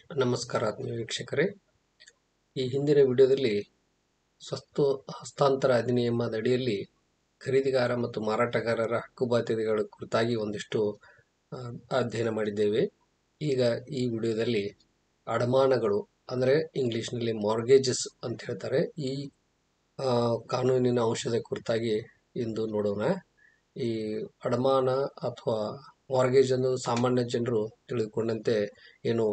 ನಮಸ್ಕಾರ ಆತ್ಮೀಯ ವೀಕ್ಷಕರೇ. ಈ ಹಿಂದಿನ ವಿಡಿಯೋದಲ್ಲಿ ಸ್ವತ್ತು ಹಸ್ತಾಂತರ ಅಧಿನಿಯಮದ ಅಡಿಯಲ್ಲಿ ಖರೀದಿಗಾರ ಮತ್ತು ಮಾರಾಟಗಾರರ ಹಕ್ಕುಬಾಧ್ಯತೆಗಳ ಕುರಿತಾಗಿ ಒಂದಿಷ್ಟು ಅಧ್ಯಯನ ಮಾಡಿದ್ದೇವೆ. ಈಗ ಈ ವಿಡಿಯೋದಲ್ಲಿ ಅಡಮಾನಗಳು ಅಂದರೆ ಇಂಗ್ಲಿಷ್ನಲ್ಲಿ ಮಾರ್ಗೇಜಸ್ ಅಂತ ಹೇಳ್ತಾರೆ, ಈ ಕಾನೂನಿನ ಅಂಶದ ಕುರಿತಾಗಿ ಇಂದು ನೋಡೋಣ. ಈ ಅಡಮಾನ ಅಥವಾ ಮಾರ್ಗೇಜ್ ಅನ್ನೋದು ಸಾಮಾನ್ಯ ಜನರು ತಿಳಿದುಕೊಂಡಂತೆ ಏನು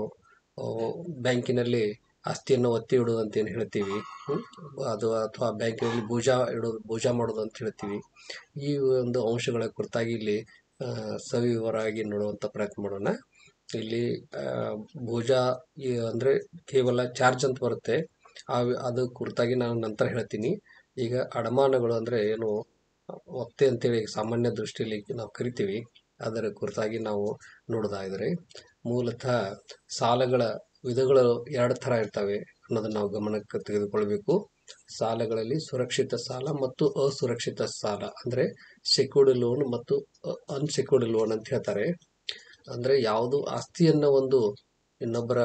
ಬ್ಯಾಂಕಿನಲ್ಲಿ ಆಸ್ತಿಯನ್ನು ಒತ್ತಿ ಇಡೋದು ಅಂತ ಏನು ಹೇಳ್ತೀವಿ, ಅದು ಅಥವಾ ಬ್ಯಾಂಕಿನಲ್ಲಿ ಬೋಜ ಮಾಡೋದು ಅಂತ ಹೇಳ್ತೀವಿ. ಈ ಒಂದು ಅಂಶಗಳ ಕುರಿತಾಗಿ ಇಲ್ಲಿ ಸವಿವರವಾಗಿ ನೋಡುವಂಥ ಪ್ರಯತ್ನ ಮಾಡೋಣ. ಇಲ್ಲಿ ಬೋಜ ಅಂದರೆ ಕೇವಲ ಚಾರ್ಜ್ ಅಂತ ಬರುತ್ತೆ, ಅದು ಕುರಿತಾಗಿ ನಾನು ನಂತರ ಹೇಳ್ತೀನಿ. ಈಗ ಅಡಮಾನಗಳು ಅಂದರೆ ಏನು ಒತ್ತೆ ಅಂತೇಳಿ ಸಾಮಾನ್ಯ ದೃಷ್ಟಿಯಲ್ಲಿ ನಾವು ಕರಿತೀವಿ, ಅದರ ಕುರಿತಾಗಿ ನಾವು ನೋಡೋದಾದರೆ ಮೂಲತಃ ಸಾಲಗಳ ವಿಧಗಳು ಎರಡು ಥರ ಇರ್ತವೆ ಅನ್ನೋದನ್ನು ನಾವು ಗಮನಕ್ಕೆ ತೆಗೆದುಕೊಳ್ಬೇಕು. ಸಾಲಗಳಲ್ಲಿ ಸುರಕ್ಷಿತ ಸಾಲ ಮತ್ತು ಅಸುರಕ್ಷಿತ ಸಾಲ ಅಂದರೆ ಸೆಕ್ಯೂರ್ಡ್ ಲೋನ್ ಮತ್ತು ಅನ್ಸೆಕ್ಯೂರ್ಡ್ ಲೋನ್ ಅಂತ ಹೇಳ್ತಾರೆ. ಅಂದರೆ ಯಾವುದು ಆಸ್ತಿಯನ್ನು ಇನ್ನೊಬ್ಬರ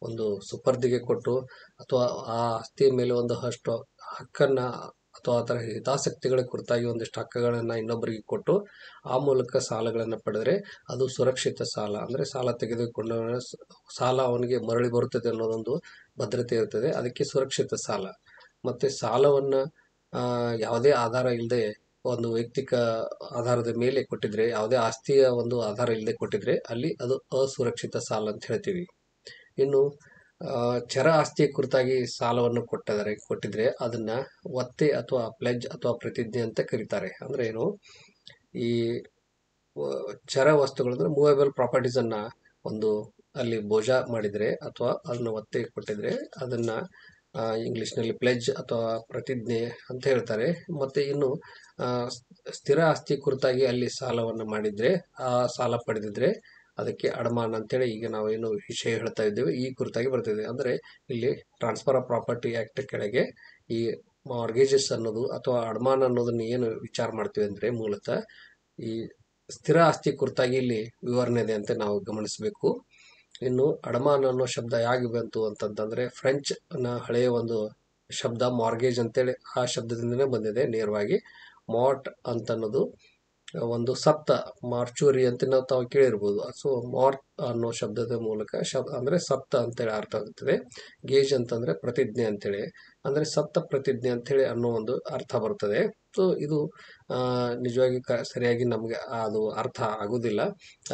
ಒಂದು ಸುಪರ್ದಿಗೆ ಕೊಟ್ಟು ಅಥವಾ ಆ ಆಸ್ತಿಯ ಮೇಲೆ ಒಂದು ಹಕ್ಕನ್ನು ಅಥವಾ ಅದರ ಹಿತಾಸಕ್ತಿಗಳ ಕುರಿತಾಗಿ ಒಂದಿಷ್ಟು ಹಕ್ಕುಗಳನ್ನು ಇನ್ನೊಬ್ಬರಿಗೆ ಕೊಟ್ಟು ಆ ಮೂಲಕ ಸಾಲಗಳನ್ನು ಪಡೆದರೆ ಅದು ಸುರಕ್ಷಿತ ಸಾಲ. ಅಂದರೆ ಸಾಲ ತೆಗೆದುಕೊಂಡ ಸಾಲ ಅವನಿಗೆ ಮರಳಿ ಬರುತ್ತದೆ ಅನ್ನೋದೊಂದು ಭದ್ರತೆ ಇರ್ತದೆ, ಅದಕ್ಕೆ ಸುರಕ್ಷಿತ ಸಾಲ. ಮತ್ತು ಸಾಲವನ್ನು ಯಾವುದೇ ಆಧಾರ ಇಲ್ಲದೆ ಒಂದು ವೈಯಕ್ತಿಕ ಆಧಾರದ ಮೇಲೆ ಕೊಟ್ಟಿದ್ರೆ, ಯಾವುದೇ ಆಸ್ತಿಯ ಒಂದು ಆಧಾರ ಇಲ್ಲದೆ ಕೊಟ್ಟಿದ್ರೆ ಅಲ್ಲಿ ಅದು ಅಸುರಕ್ಷಿತ ಸಾಲ ಅಂತ ಹೇಳ್ತೀವಿ. ಇನ್ನು ಚರ ಆಸ್ತಿಯ ಕುರಿತಾಗಿ ಸಾಲವನ್ನು ಕೊಟ್ಟಿದ್ರೆ ಅದನ್ನ ಒತ್ತೆ ಅಥವಾ ಪ್ಲೆಜ್ ಅಥವಾ ಪ್ರತಿಜ್ಞೆ ಅಂತ ಕರೀತಾರೆ. ಅಂದ್ರೆ ಏನು, ಈ ಚರ ವಸ್ತುಗಳಂದ್ರೆ ಮೂವೇಬಲ್ ಪ್ರಾಪರ್ಟೀಸ್ ಅನ್ನ ಅಲ್ಲಿ ಬೋಜ ಮಾಡಿದ್ರೆ ಅಥವಾ ಅದನ್ನ ಒತ್ತೆ ಕೊಟ್ಟಿದ್ರೆ ಅದನ್ನ ಇಂಗ್ಲಿಷ್ನಲ್ಲಿ ಪ್ಲೆಜ್ ಅಥವಾ ಪ್ರತಿಜ್ಞೆ ಅಂತ ಹೇಳ್ತಾರೆ. ಮತ್ತೆ ಇನ್ನು ಸ್ಥಿರ ಆಸ್ತಿ ಕುರಿತಾಗಿ ಅಲ್ಲಿ ಸಾಲವನ್ನು ಮಾಡಿದ್ರೆ, ಆ ಸಾಲ ಪಡೆದಿದ್ರೆ ಅದಕ್ಕೆ ಅಡಮಾನ ಅಂತೇಳಿ ಈಗ ನಾವೇನು ವಿಷಯ ಹೇಳ್ತಾ ಇದ್ದೇವೆ ಈ ಕುರಿತಾಗಿ ಬರ್ತಿದೆ. ಅಂದರೆ ಇಲ್ಲಿ ಟ್ರಾನ್ಸ್ಫರ್ ಆಫ್ ಪ್ರಾಪರ್ಟಿ ಆಕ್ಟ್ ಕೆಳಗೆ ಈ ಮಾರ್ಗೇಜಸ್ ಅನ್ನೋದು ಅಥವಾ ಅಡಮಾನ ಅನ್ನೋದನ್ನ ಏನು ವಿಚಾರ ಮಾಡ್ತೀವಿ ಅಂದರೆ ಮೂಲತಃ ಈ ಸ್ಥಿರ ಆಸ್ತಿ ಕುರಿತಾಗಿ ಇಲ್ಲಿ ವಿವರಣೆ ಇದೆ ಅಂತ ನಾವು ಗಮನಿಸಬೇಕು. ಇನ್ನು ಅಡಮಾನ ಅನ್ನೋ ಶಬ್ದ ಯಾಕೆ ಬಂತು ಅಂತಂತಂದ್ರೆ ಫ್ರೆಂಚ್ ನ ಹಳೆಯ ಒಂದು ಶಬ್ದ ಮಾರ್ಗೇಜ್ ಅಂತೇಳಿ ಆ ಶಬ್ದದಿಂದನೇ ಬಂದಿದೆ ನೇರವಾಗಿ. ಮಾರ್ಟ್ ಅಂತ ಅನ್ನೋದು ಒಂದು ಸಪ್ತ, ಮಾರ್ಚೂರಿ ಅಂತ ನಾವು ತಾವು ಕೇಳಿರ್ಬೋದು. ಸೊ ಮಾರ್ಟ್ ಅನ್ನೋ ಶಬ್ದದ ಮೂಲಕ ಅಂದ್ರೆ ಸಪ್ತ ಅಂತೇಳಿ ಅರ್ಥ ಆಗುತ್ತದೆ. ಗೇಜ್ ಅಂತಂದ್ರೆ ಪ್ರತಿಜ್ಞೆ ಅಂತೇಳಿ, ಅಂದ್ರೆ ಸಪ್ತ ಪ್ರತಿಜ್ಞೆ ಅಂತೇಳಿ ಅನ್ನೋ ಒಂದು ಅರ್ಥ ಬರ್ತದೆ. ಸೊ ಇದು ನಿಜವಾಗಿ ಸರಿಯಾಗಿ ನಮಗೆ ಅದು ಅರ್ಥ ಆಗುದಿಲ್ಲ.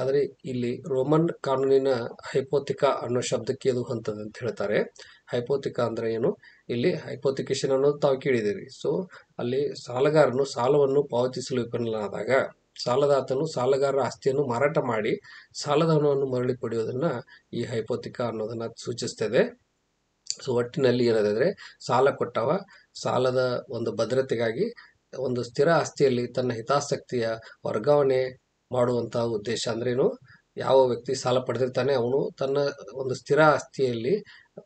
ಆದರೆ ಇಲ್ಲಿ ರೋಮನ್ ಕಾನೂನಿನ ಹೈಪೋಥಿಕಾ ಅನ್ನೋ ಶಬ್ದಕ್ಕೆ ಇದು ಹೊಂತದೆ ಅಂತ ಹೇಳ್ತಾರೆ. ಹೈಪೋಥಿಕಾ ಅಂದ್ರೆ ಏನು, ಇಲ್ಲಿ ಹೈಪೋಥಿಕೇಶನ್ ಅನ್ನೋದು ತಾವು ಕೇಳಿದಿರಿ. ಸೊ ಅಲ್ಲಿ ಸಾಲಗಾರನು ಸಾಲವನ್ನು ಪಾವತಿಸಲು ವಿಫಲನಾದಾಗ ಸಾಲದಾತನು ಸಾಲಗಾರರ ಆಸ್ತಿಯನ್ನು ಮಾರಾಟ ಮಾಡಿ ಸಾಲದ ಹಣವನ್ನು ಮರಳಿ ಪಡೆಯೋದನ್ನ ಈ ಹೈಪೋಥಿಕಾ ಅನ್ನೋದನ್ನ ಸೂಚಿಸ್ತದೆ. ಸೊ ಒಟ್ಟಿನಲ್ಲಿ ಏನಂದ್ರೆ ಸಾಲ ಕೊಟ್ಟವ ಸಾಲದ ಒಂದು ಭದ್ರತೆಗಾಗಿ ಒಂದು ಸ್ಥಿರ ಆಸ್ತಿಯಲ್ಲಿ ತನ್ನ ಹಿತಾಸಕ್ತಿಯ ವರ್ಗಾವಣೆ ಮಾಡುವಂತಹ ಉದ್ದೇಶ. ಅಂದ್ರೇನು, ಯಾವ ವ್ಯಕ್ತಿ ಸಾಲ ಪಡೆದಿರ್ತಾನೆ ಅವನು ತನ್ನ ಒಂದು ಸ್ಥಿರ ಆಸ್ತಿಯಲ್ಲಿ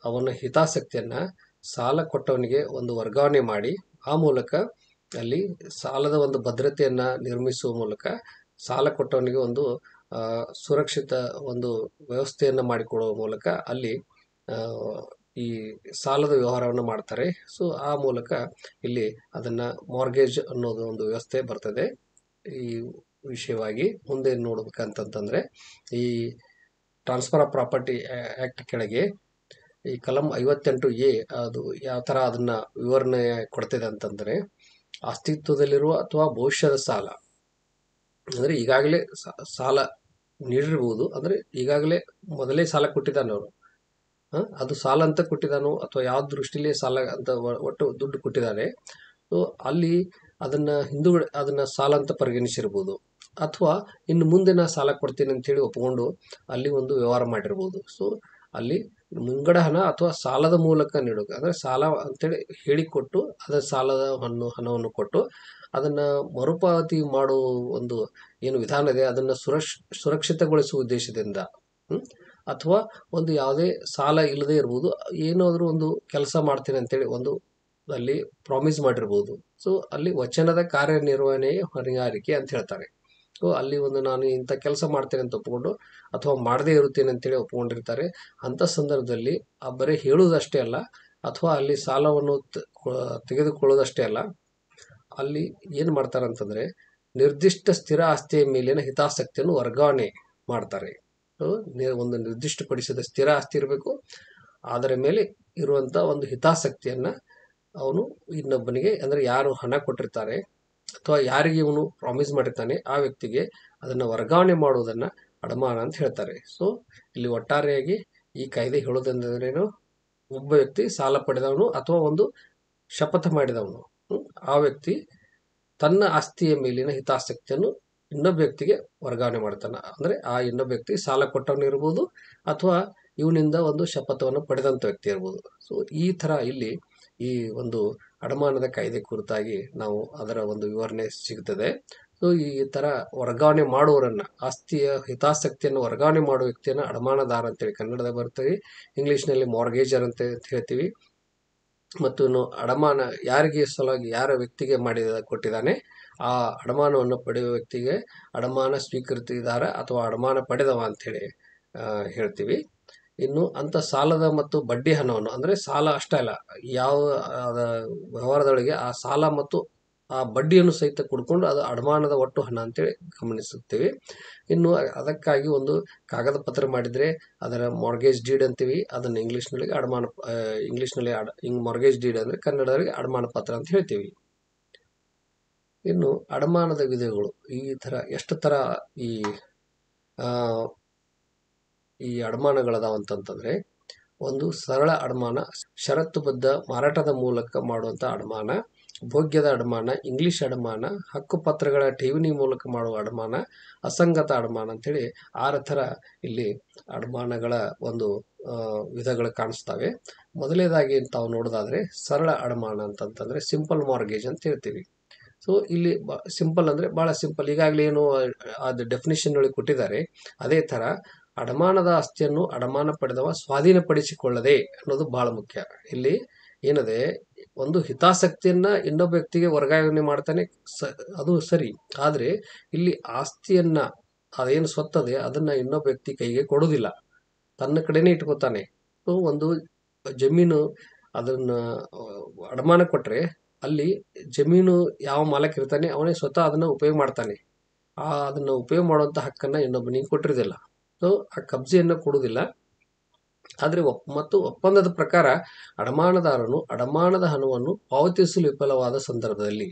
ಅವನ ಹಿತಾಸಕ್ತಿಯನ್ನ ಸಾಲ ಕೊಟ್ಟವನಿಗೆ ಒಂದು ವರ್ಗಾವಣೆ ಮಾಡಿ ಆ ಮೂಲಕ ಅಲ್ಲಿ ಸಾಲದ ಒಂದು ಭದ್ರತೆಯನ್ನ ನಿರ್ಮಿಸುವ ಮೂಲಕ ಸಾಲ ಕೊಟ್ಟವನಿಗೆ ಒಂದು ಸುರಕ್ಷಿತ ಒಂದು ವ್ಯವಸ್ಥೆಯನ್ನ ಮಾಡಿಕೊಡುವ ಮೂಲಕ ಅಲ್ಲಿ ಈ ಸಾಲದ ವ್ಯವಹಾರವನ್ನು ಮಾಡ್ತಾರೆ. ಸೊ ಆ ಮೂಲಕ ಇಲ್ಲಿ ಅದನ್ನ ಮಾರ್ಗೇಜ್ ಅನ್ನೋದು ಒಂದು ವ್ಯವಸ್ಥೆ ಬರ್ತದೆ. ಈ ವಿಷಯವಾಗಿ ಮುಂದೆ ನೋಡ್ಬೇಕಂತಂದ್ರೆ ಈ ಟ್ರಾನ್ಸ್ಫರ್ ಆಫ್ ಪ್ರಾಪರ್ಟಿ ಆಕ್ಟ್ ಕೆಳಗೆ ಈ ಕಲಂ 58A ಅದು ಯಾವ ತರ ಅದನ್ನ ವಿವರಣೆ ಕೊಡ್ತಿದೆ ಅಂತಂದ್ರೆ, ಅಸ್ತಿತ್ವದಲ್ಲಿರುವ ಅಥವಾ ಭವಿಷ್ಯದ ಸಾಲ ಅಂದ್ರೆ ಈಗಾಗಲೇ ಸಾಲ ನೀಡಿರ್ಬೋದು, ಅಂದ್ರೆ ಈಗಾಗಲೇ ಮೊದಲೇ ಸಾಲ ಕೊಟ್ಟಿದ್ದಾನೆ ಅವನು, ಅದು ಸಾಲ ಅಂತ ಕೊಟ್ಟಿದ್ದಾನೋ ಅಥವಾ ಯಾವ ದೃಷ್ಟಿಲಿ ಸಾಲ ಅಂತ ಒಟ್ಟು ದುಡ್ಡು ಕೊಟ್ಟಿದ್ದಾನೆ, ಸೊ ಅಲ್ಲಿ ಅದನ್ನ ಸಾಲ ಅಂತ ಪರಿಗಣಿಸಿರ್ಬೋದು. ಅಥವಾ ಇನ್ನು ಮುಂದೆ ನಾ ಸಾಲ ಕೊಡ್ತೀನಿ ಅಂತ ಹೇಳಿ ಒಪ್ಕೊಂಡು ಅಲ್ಲಿ ಒಂದು ವ್ಯವಹಾರ ಮಾಡಿರ್ಬೋದು. ಸೊ ಅಲ್ಲಿ ಮುಂಗಡ ಹಣ ಅಥವಾ ಸಾಲದ ಮೂಲಕ ನೀಡೋಕೆ, ಅಂದ್ರೆ ಸಾಲ ಅಂತೇಳಿ ಹೇಳಿಕೊಟ್ಟು ಅದರ ಸಾಲದ ಹಣವನ್ನು ಕೊಟ್ಟು ಅದನ್ನ ಮರುಪಾವತಿ ಮಾಡೋ ಒಂದು ಏನು ವಿಧಾನ ಇದೆ ಅದನ್ನ ಸುರಕ್ಷಿತಗೊಳಿಸುವ ಉದ್ದೇಶದಿಂದ ಅಥವಾ ಒಂದು ಯಾವುದೇ ಸಾಲ ಇಲ್ಲದೆ ಇರ್ಬೋದು, ಏನಾದರೂ ಒಂದು ಕೆಲಸ ಮಾಡ್ತೀನಿ ಅಂತೇಳಿ ಅಲ್ಲಿ ಪ್ರಾಮಿಸ್ ಮಾಡಿರ್ಬೋದು. ಸೊ ಅಲ್ಲಿ ವಚನದ ಕಾರ್ಯನಿರ್ವಹಣೆಯೇ ಹೊಣೆಗಾರಿಕೆ ಅಂತ ಹೇಳ್ತಾರೆ. ಸೊ ಅಲ್ಲಿ ಒಂದು ನಾನು ಇಂಥ ಕೆಲಸ ಮಾಡ್ತೇನೆ ಅಂತ ಒಪ್ಪಿಕೊಂಡು ಅಥವಾ ಮಾಡದೇ ಇರುತ್ತೇನೆ ಅಂತೇಳಿ ಒಪ್ಕೊಂಡಿರ್ತಾರೆ. ಅಂಥ ಸಂದರ್ಭದಲ್ಲಿ ಬರೀ ಹೇಳುವುದಷ್ಟೇ ಅಲ್ಲ, ಅಥವಾ ಅಲ್ಲಿ ಸಾಲವನ್ನು ತೆಗೆದುಕೊಳ್ಳೋದಷ್ಟೇ ಅಲ್ಲ, ಅಲ್ಲಿ ಏನು ಮಾಡ್ತಾರೆ ಅಂತಂದರೆ ನಿರ್ದಿಷ್ಟ ಸ್ಥಿರ ಆಸ್ತಿಯ ಮೇಲಿನ ಹಿತಾಸಕ್ತಿಯನ್ನು ವರ್ಗಾವಣೆ ಮಾಡ್ತಾರೆ. ಒಂದು ನಿರ್ದಿಷ್ಟಪಡಿಸಿದ ಸ್ಥಿರ ಆಸ್ತಿ ಇರಬೇಕು, ಅದರ ಮೇಲೆ ಇರುವಂಥ ಒಂದು ಹಿತಾಸಕ್ತಿಯನ್ನು ಅವನು ಇನ್ನೊಬ್ಬನಿಗೆ, ಅಂದರೆ ಯಾರು ಹಣ ಕೊಟ್ಟಿರ್ತಾರೆ ಅಥವಾ ಯಾರಿಗೆ ಇವನು ಪ್ರಾಮಿಸ್ ಮಾಡಿರ್ತಾನೆ ಆ ವ್ಯಕ್ತಿಗೆ ಅದನ್ನು ವರ್ಗಾವಣೆ ಮಾಡುವುದನ್ನು ಅಡಮಾನ ಅಂತ ಹೇಳ್ತಾರೆ. ಸೊ ಇಲ್ಲಿ ಒಟ್ಟಾರೆಯಾಗಿ ಈ ಕಾಯ್ದೆ ಹೇಳೋದಂದ್ರೇನು, ಒಬ್ಬ ವ್ಯಕ್ತಿ ಸಾಲ ಪಡೆದವನು ಅಥವಾ ಒಂದು ಶಪಥ ಮಾಡಿದವನು, ಆ ವ್ಯಕ್ತಿ ತನ್ನ ಆಸ್ತಿಯ ಮೇಲಿನ ಹಿತಾಸಕ್ತಿಯನ್ನು ಇನ್ನೊಬ್ಬ ವ್ಯಕ್ತಿಗೆ ವರ್ಗಾವಣೆ ಮಾಡ್ತಾನೆ. ಅಂದರೆ ಆ ಇನ್ನೊಬ್ಬ ವ್ಯಕ್ತಿ ಸಾಲ ಕೊಟ್ಟವನು ಇರ್ಬೋದು ಅಥವಾ ಇವನಿಂದ ಒಂದು ಶಪಥವನ್ನು ಪಡೆದಂಥ ವ್ಯಕ್ತಿ ಇರ್ಬೋದು. ಸೊ ಈ ಥರ ಇಲ್ಲಿ ಈ ಒಂದು ಅಡಮಾನದ ಕಾಯ್ದೆ ಕುರಿತಾಗಿ ನಾವು ಅದರ ಒಂದು ವಿವರಣೆ ಸಿಗುತ್ತದೆ. ಸೊ ಈ ಥರ ವರ್ಗಾವಣೆ ಮಾಡುವವರನ್ನು, ಆಸ್ತಿಯ ಹಿತಾಸಕ್ತಿಯನ್ನು ವರ್ಗಾವಣೆ ಮಾಡುವ ವ್ಯಕ್ತಿಯನ್ನು ಅಡಮಾನದಾರ ಅಂತೇಳಿ ಕನ್ನಡದಲ್ಲಿ ಬರ್ತದೆ, ಇಂಗ್ಲೀಷ್ನಲ್ಲಿ ಮಾರ್ಗೇಜರ್ ಅಂತ ಹೇಳ್ತೀವಿ. ಮತ್ತು ಇನ್ನು ಅಡಮಾನ ಯಾರಿಗೆ ಸಲುವಾಗಿ ಯಾರ ವ್ಯಕ್ತಿಗೆ ಕೊಟ್ಟಿದ್ದಾನೆ ಆ ಅಡಮಾನವನ್ನು ಪಡೆಯುವ ವ್ಯಕ್ತಿಗೆ ಅಡಮಾನ ಸ್ವೀಕೃತಿದಾರ ಅಥವಾ ಅಡಮಾನ ಪಡೆದವ ಅಂಥೇಳಿ ಹೇಳ್ತೀವಿ. ಇನ್ನು ಅಂಥ ಸಾಲದ ಮತ್ತು ಬಡ್ಡಿ ಹಣವನ್ನು, ಅಂದರೆ ಸಾಲ ಅಷ್ಟೇ ಅಲ್ಲ, ಯಾವ ವ್ಯವಹಾರದೊಳಗೆ ಆ ಸಾಲ ಮತ್ತು ಆ ಬಡ್ಡಿಯನ್ನು ಸಹಿತ ಕೊಡ್ಕೊಂಡು ಅದು ಅಡಮಾನದ ಒಟ್ಟು ಹಣ ಅಂತೇಳಿ ಗಮನಿಸುತ್ತೇವೆ. ಇನ್ನು ಅದಕ್ಕಾಗಿ ಒಂದು ಕಾಗದ ಪತ್ರ ಮಾಡಿದರೆ ಅದರ ಮಾರ್ಗೇಜ್ ಡೀಡ್ ಅಂತೀವಿ, ಅದನ್ನು ಇಂಗ್ಲೀಷ್ನಲ್ಲಿ ಮಾರ್ಗೇಜ್ ಡೀಡ್ ಅಂದರೆ ಕನ್ನಡದಲ್ಲಿ ಅಡಮಾನ ಪತ್ರ ಅಂತ ಹೇಳ್ತೀವಿ. ಇನ್ನು ಅಡಮಾನದ ವಿಧಗಳು ಈ ಥರ ಎಷ್ಟು ಥರ ಈ ಅಡಮಾನಗಳದಾವ ಅಂತಂತಂದರೆ, ಒಂದು ಸರಳ ಅಡಮಾನ, ಷರತ್ತುಬದ್ಧ ಮಾರಾಟದ ಮೂಲಕ ಮಾಡುವಂಥ ಅಡಮಾನ, ಭೋಗ್ಯದ ಅಡಮಾನ, ಇಂಗ್ಲಿಷ್ ಅಡಮಾನ, ಹಕ್ಕುಪತ್ರಗಳ ಠೇವಣಿ ಮೂಲಕ ಮಾಡುವ ಅಡಮಾನ, ಅಸಂಗತ ಅಡಮಾನ ಅಂತೇಳಿ 6 ಥರ ಇಲ್ಲಿ ಅಡಮಾನಗಳ ಒಂದು ವಿಧಗಳು ಕಾಣಿಸ್ತವೆ. ಮೊದಲನೇದಾಗಿ ತಾವು ನೋಡೋದಾದರೆ ಸರಳ ಅಡಮಾನ ಅಂತಂತಂದರೆ ಸಿಂಪಲ್ ಮಾರ್ಗೇಜ್ ಅಂತ ಹೇಳ್ತೀವಿ. ಸೊ ಇಲ್ಲಿ ಸಿಂಪಲ್ ಅಂದರೆ ಭಾಳ ಸಿಂಪಲ್, ಈಗಾಗಲೇ ಏನು ಅದು ಡೆಫಿನಿಷನ್ ಒಳಗೆ ಕೊಟ್ಟಿದ್ದಾರೆ ಅದೇ ಥರ ಅಡಮಾನದ ಆಸ್ತಿಯನ್ನು ಅಡಮಾನ ಪಡೆದವ ಸ್ವಾಧೀನಪಡಿಸಿಕೊಳ್ಳದೆ ಅನ್ನೋದು ಭಾಳ ಮುಖ್ಯ. ಇಲ್ಲಿ ಏನದೆ, ಒಂದು ಹಿತಾಸಕ್ತಿಯನ್ನು ಇನ್ನೊಬ್ಬ ವ್ಯಕ್ತಿಗೆ ವರ್ಗಾವಣೆ ಮಾಡ್ತಾನೆ, ಅದು ಸರಿ. ಆದರೆ ಇಲ್ಲಿ ಆಸ್ತಿಯನ್ನು, ಅದೇನು ಸ್ವತ್ತದೆ ಅದನ್ನು ಇನ್ನೊಬ್ಬ ವ್ಯಕ್ತಿ ಕೈಗೆ ಕೊಡೋದಿಲ್ಲ, ತನ್ನ ಕಡೆನೇ ಇಟ್ಕೋತಾನೆ. ಒಂದು ಜಮೀನು ಅದನ್ನು ಅಡಮಾನ ಕೊಟ್ಟರೆ ಅಲ್ಲಿ ಜಮೀನು ಯಾವ ಮಾಲಕ್ ಇರ್ತಾನೆ ಅವನೇ ಸ್ವತಃ ಅದನ್ನು ಉಪಯೋಗ ಮಾಡ್ತಾನೆ. ಅದನ್ನು ಉಪಯೋಗ ಮಾಡುವಂಥ ಹಕ್ಕನ್ನು ಇನ್ನೊಬ್ಬನಿಗೆ ಕೊಟ್ಟಿರೋದಿಲ್ಲ. ಸೊ ಆ ಕಬ್ಜೆಯನ್ನು ಕೊಡುವುದಿಲ್ಲ. ಆದರೆ ಮತ್ತು ಒಪ್ಪಂದದ ಪ್ರಕಾರ ಅಡಮಾನದಾರನು ಅಡಮಾನದ ಹಣವನ್ನು ಪಾವತಿಸಲು ವಿಫಲವಾದ ಸಂದರ್ಭದಲ್ಲಿ,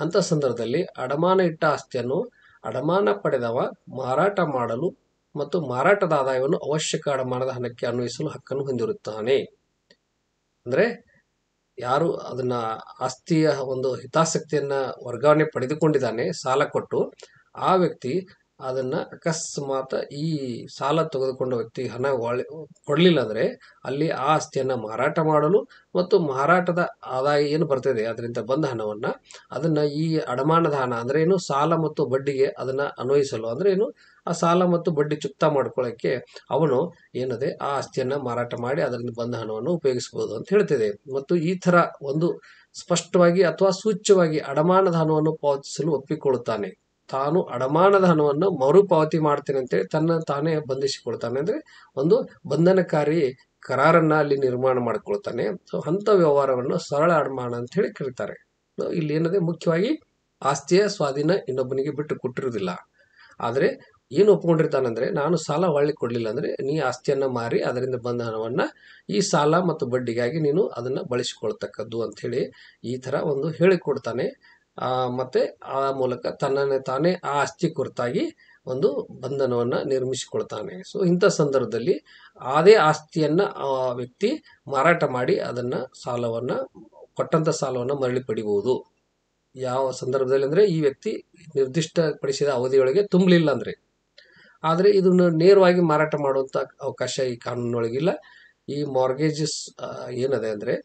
ಅಂಥ ಸಂದರ್ಭದಲ್ಲಿ ಅಡಮಾನ ಇಟ್ಟ ಆಸ್ತಿಯನ್ನು ಅಡಮಾನ ಪಡೆದವ ಮಾರಾಟ ಮಾಡಲು ಮತ್ತು ಮಾರಾಟದ ಆದಾಯವನ್ನು ಅವಶ್ಯಕ ಅಡಮಾನದ ಹಣಕ್ಕೆ ಅನ್ವಯಿಸಲು ಹಕ್ಕನ್ನು ಹೊಂದಿರುತ್ತಾನೆ. ಅಂದರೆ ಯಾರು ಅದನ್ನು ಆಸ್ತಿಯ ಒಂದು ಹಿತಾಸಕ್ತಿಯನ್ನು ವರ್ಗಾವಣೆ ಪಡೆದುಕೊಂಡಿದ್ದಾನೆ ಸಾಲ ಕೊಟ್ಟು, ಆ ವ್ಯಕ್ತಿ ಅದನ್ನು ಅಕಸ್ಮಾತ್ ಈ ಸಾಲ ತೆಗೆದುಕೊಂಡ ವ್ಯಕ್ತಿ ಹಣ ಕೊಡಲಿಲ್ಲ ಅಂದರೆ ಅಲ್ಲಿ ಆ ಆಸ್ತಿಯನ್ನು ಮಾರಾಟ ಮಾಡಲು ಮತ್ತು ಮಾರಾಟದ ಆದಾಯ ಏನು ಬರ್ತದೆ ಅದರಿಂದ ಬಂದ ಹಣವನ್ನು ಅದನ್ನು ಈ ಅಡಮಾನದ ಹಣ ಅಂದರೆ ಏನು ಸಾಲ ಮತ್ತು ಬಡ್ಡಿಗೆ ಅದನ್ನು ಅನ್ವಯಿಸಲು, ಅಂದರೆ ಏನು ಆ ಸಾಲ ಮತ್ತು ಬಡ್ಡಿ ಚುಕ್ತಾ ಮಾಡ್ಕೊಳ್ಳೋಕ್ಕೆ ಅವನು ಏನದೆ ಆ ಆಸ್ತಿಯನ್ನು ಮಾರಾಟ ಮಾಡಿ ಅದರಿಂದ ಬಂದ ಹಣವನ್ನು ಉಪಯೋಗಿಸ್ಬೋದು ಅಂತ ಹೇಳ್ತಿದೆ. ಮತ್ತು ಈ ಥರ ಒಂದು ಸ್ಪಷ್ಟವಾಗಿ ಅಥವಾ ಸೂಚ್ಯವಾಗಿ ಅಡಮಾನದ ಹಣವನ್ನು ಪಾವತಿಸಲು ಒಪ್ಪಿಕೊಳ್ಳುತ್ತಾನೆ. ತಾನು ಅಡಮಾನದ ಹಣವನ್ನು ಮರುಪಾವತಿ ಮಾಡ್ತೇನೆ ಅಂತೇಳಿ ತಾನೇ ಬಂಧಿಸಿಕೊಳ್ತಾನೆ, ಅಂದರೆ ಒಂದು ಬಂಧನಕಾರಿ ಕರಾರನ್ನು ಅಲ್ಲಿ ನಿರ್ಮಾಣ ಮಾಡ್ಕೊಳ್ತಾನೆ. ಸೊ ಅಂಥ ವ್ಯವಹಾರವನ್ನು ಸರಳ ಅಡಮಾನ ಅಂತ ಹೇಳಿ ಕರೀತಾರೆ. ಇಲ್ಲಿ ಏನದೆ, ಮುಖ್ಯವಾಗಿ ಆಸ್ತಿಯ ಸ್ವಾಧೀನ ಇನ್ನೊಬ್ಬನಿಗೆ ಬಿಟ್ಟು ಕೊಟ್ಟಿರುವುದಿಲ್ಲ. ಆದರೆ ಏನು ಒಪ್ಕೊಂಡಿರ್ತಾನಂದರೆ, ನಾನು ಸಾಲ ಹೊಳ್ಳಿ ಕೊಡಲಿಲ್ಲ ಅಂದರೆ ನೀ ಆಸ್ತಿಯನ್ನು ಮಾರಿ ಅದರಿಂದ ಬಂದ ಹಣವನ್ನು ಈ ಸಾಲ ಮತ್ತು ಬಡ್ಡಿಗಾಗಿ ನೀನು ಅದನ್ನು ಬಳಸಿಕೊಳ್ತಕ್ಕದ್ದು ಅಂಥೇಳಿ ಈ ಥರ ಒಂದು ಹೇಳಿಕೊಡ್ತಾನೆ. ಮತ್ತು ಆ ಮೂಲಕ ತನ್ನನ್ನೇ ತಾನೇ ಆ ಆಸ್ತಿ ಕುರಿತಾಗಿ ಒಂದು ಬಂಧನವನ್ನು ನಿರ್ಮಿಸಿಕೊಳ್ತಾನೆ. ಸೊ ಇಂಥ ಸಂದರ್ಭದಲ್ಲಿ ಅದೇ ಆಸ್ತಿಯನ್ನು ಆ ವ್ಯಕ್ತಿ ಮಾರಾಟ ಮಾಡಿ ಅದನ್ನು ಕೊಟ್ಟಂಥ ಸಾಲವನ್ನು ಮರಳಿ ಪಡಿಬೋದು. ಯಾವ ಸಂದರ್ಭದಲ್ಲಿ ಅಂದರೆ ಈ ವ್ಯಕ್ತಿ ನಿರ್ದಿಷ್ಟಪಡಿಸಿದ ಅವಧಿಯೊಳಗೆ ತುಂಬಲಿಲ್ಲ ಅಂದರೆ. ಆದರೆ ಇದನ್ನು ನೇರವಾಗಿ ಮಾರಾಟ ಮಾಡುವಂಥ ಅವಕಾಶ ಈ ಕಾನೂನೊಳಗಿಲ್ಲ. ಈ ಮಾರ್ಗೇಜಸ್ ಏನದೆ ಅಂದರೆ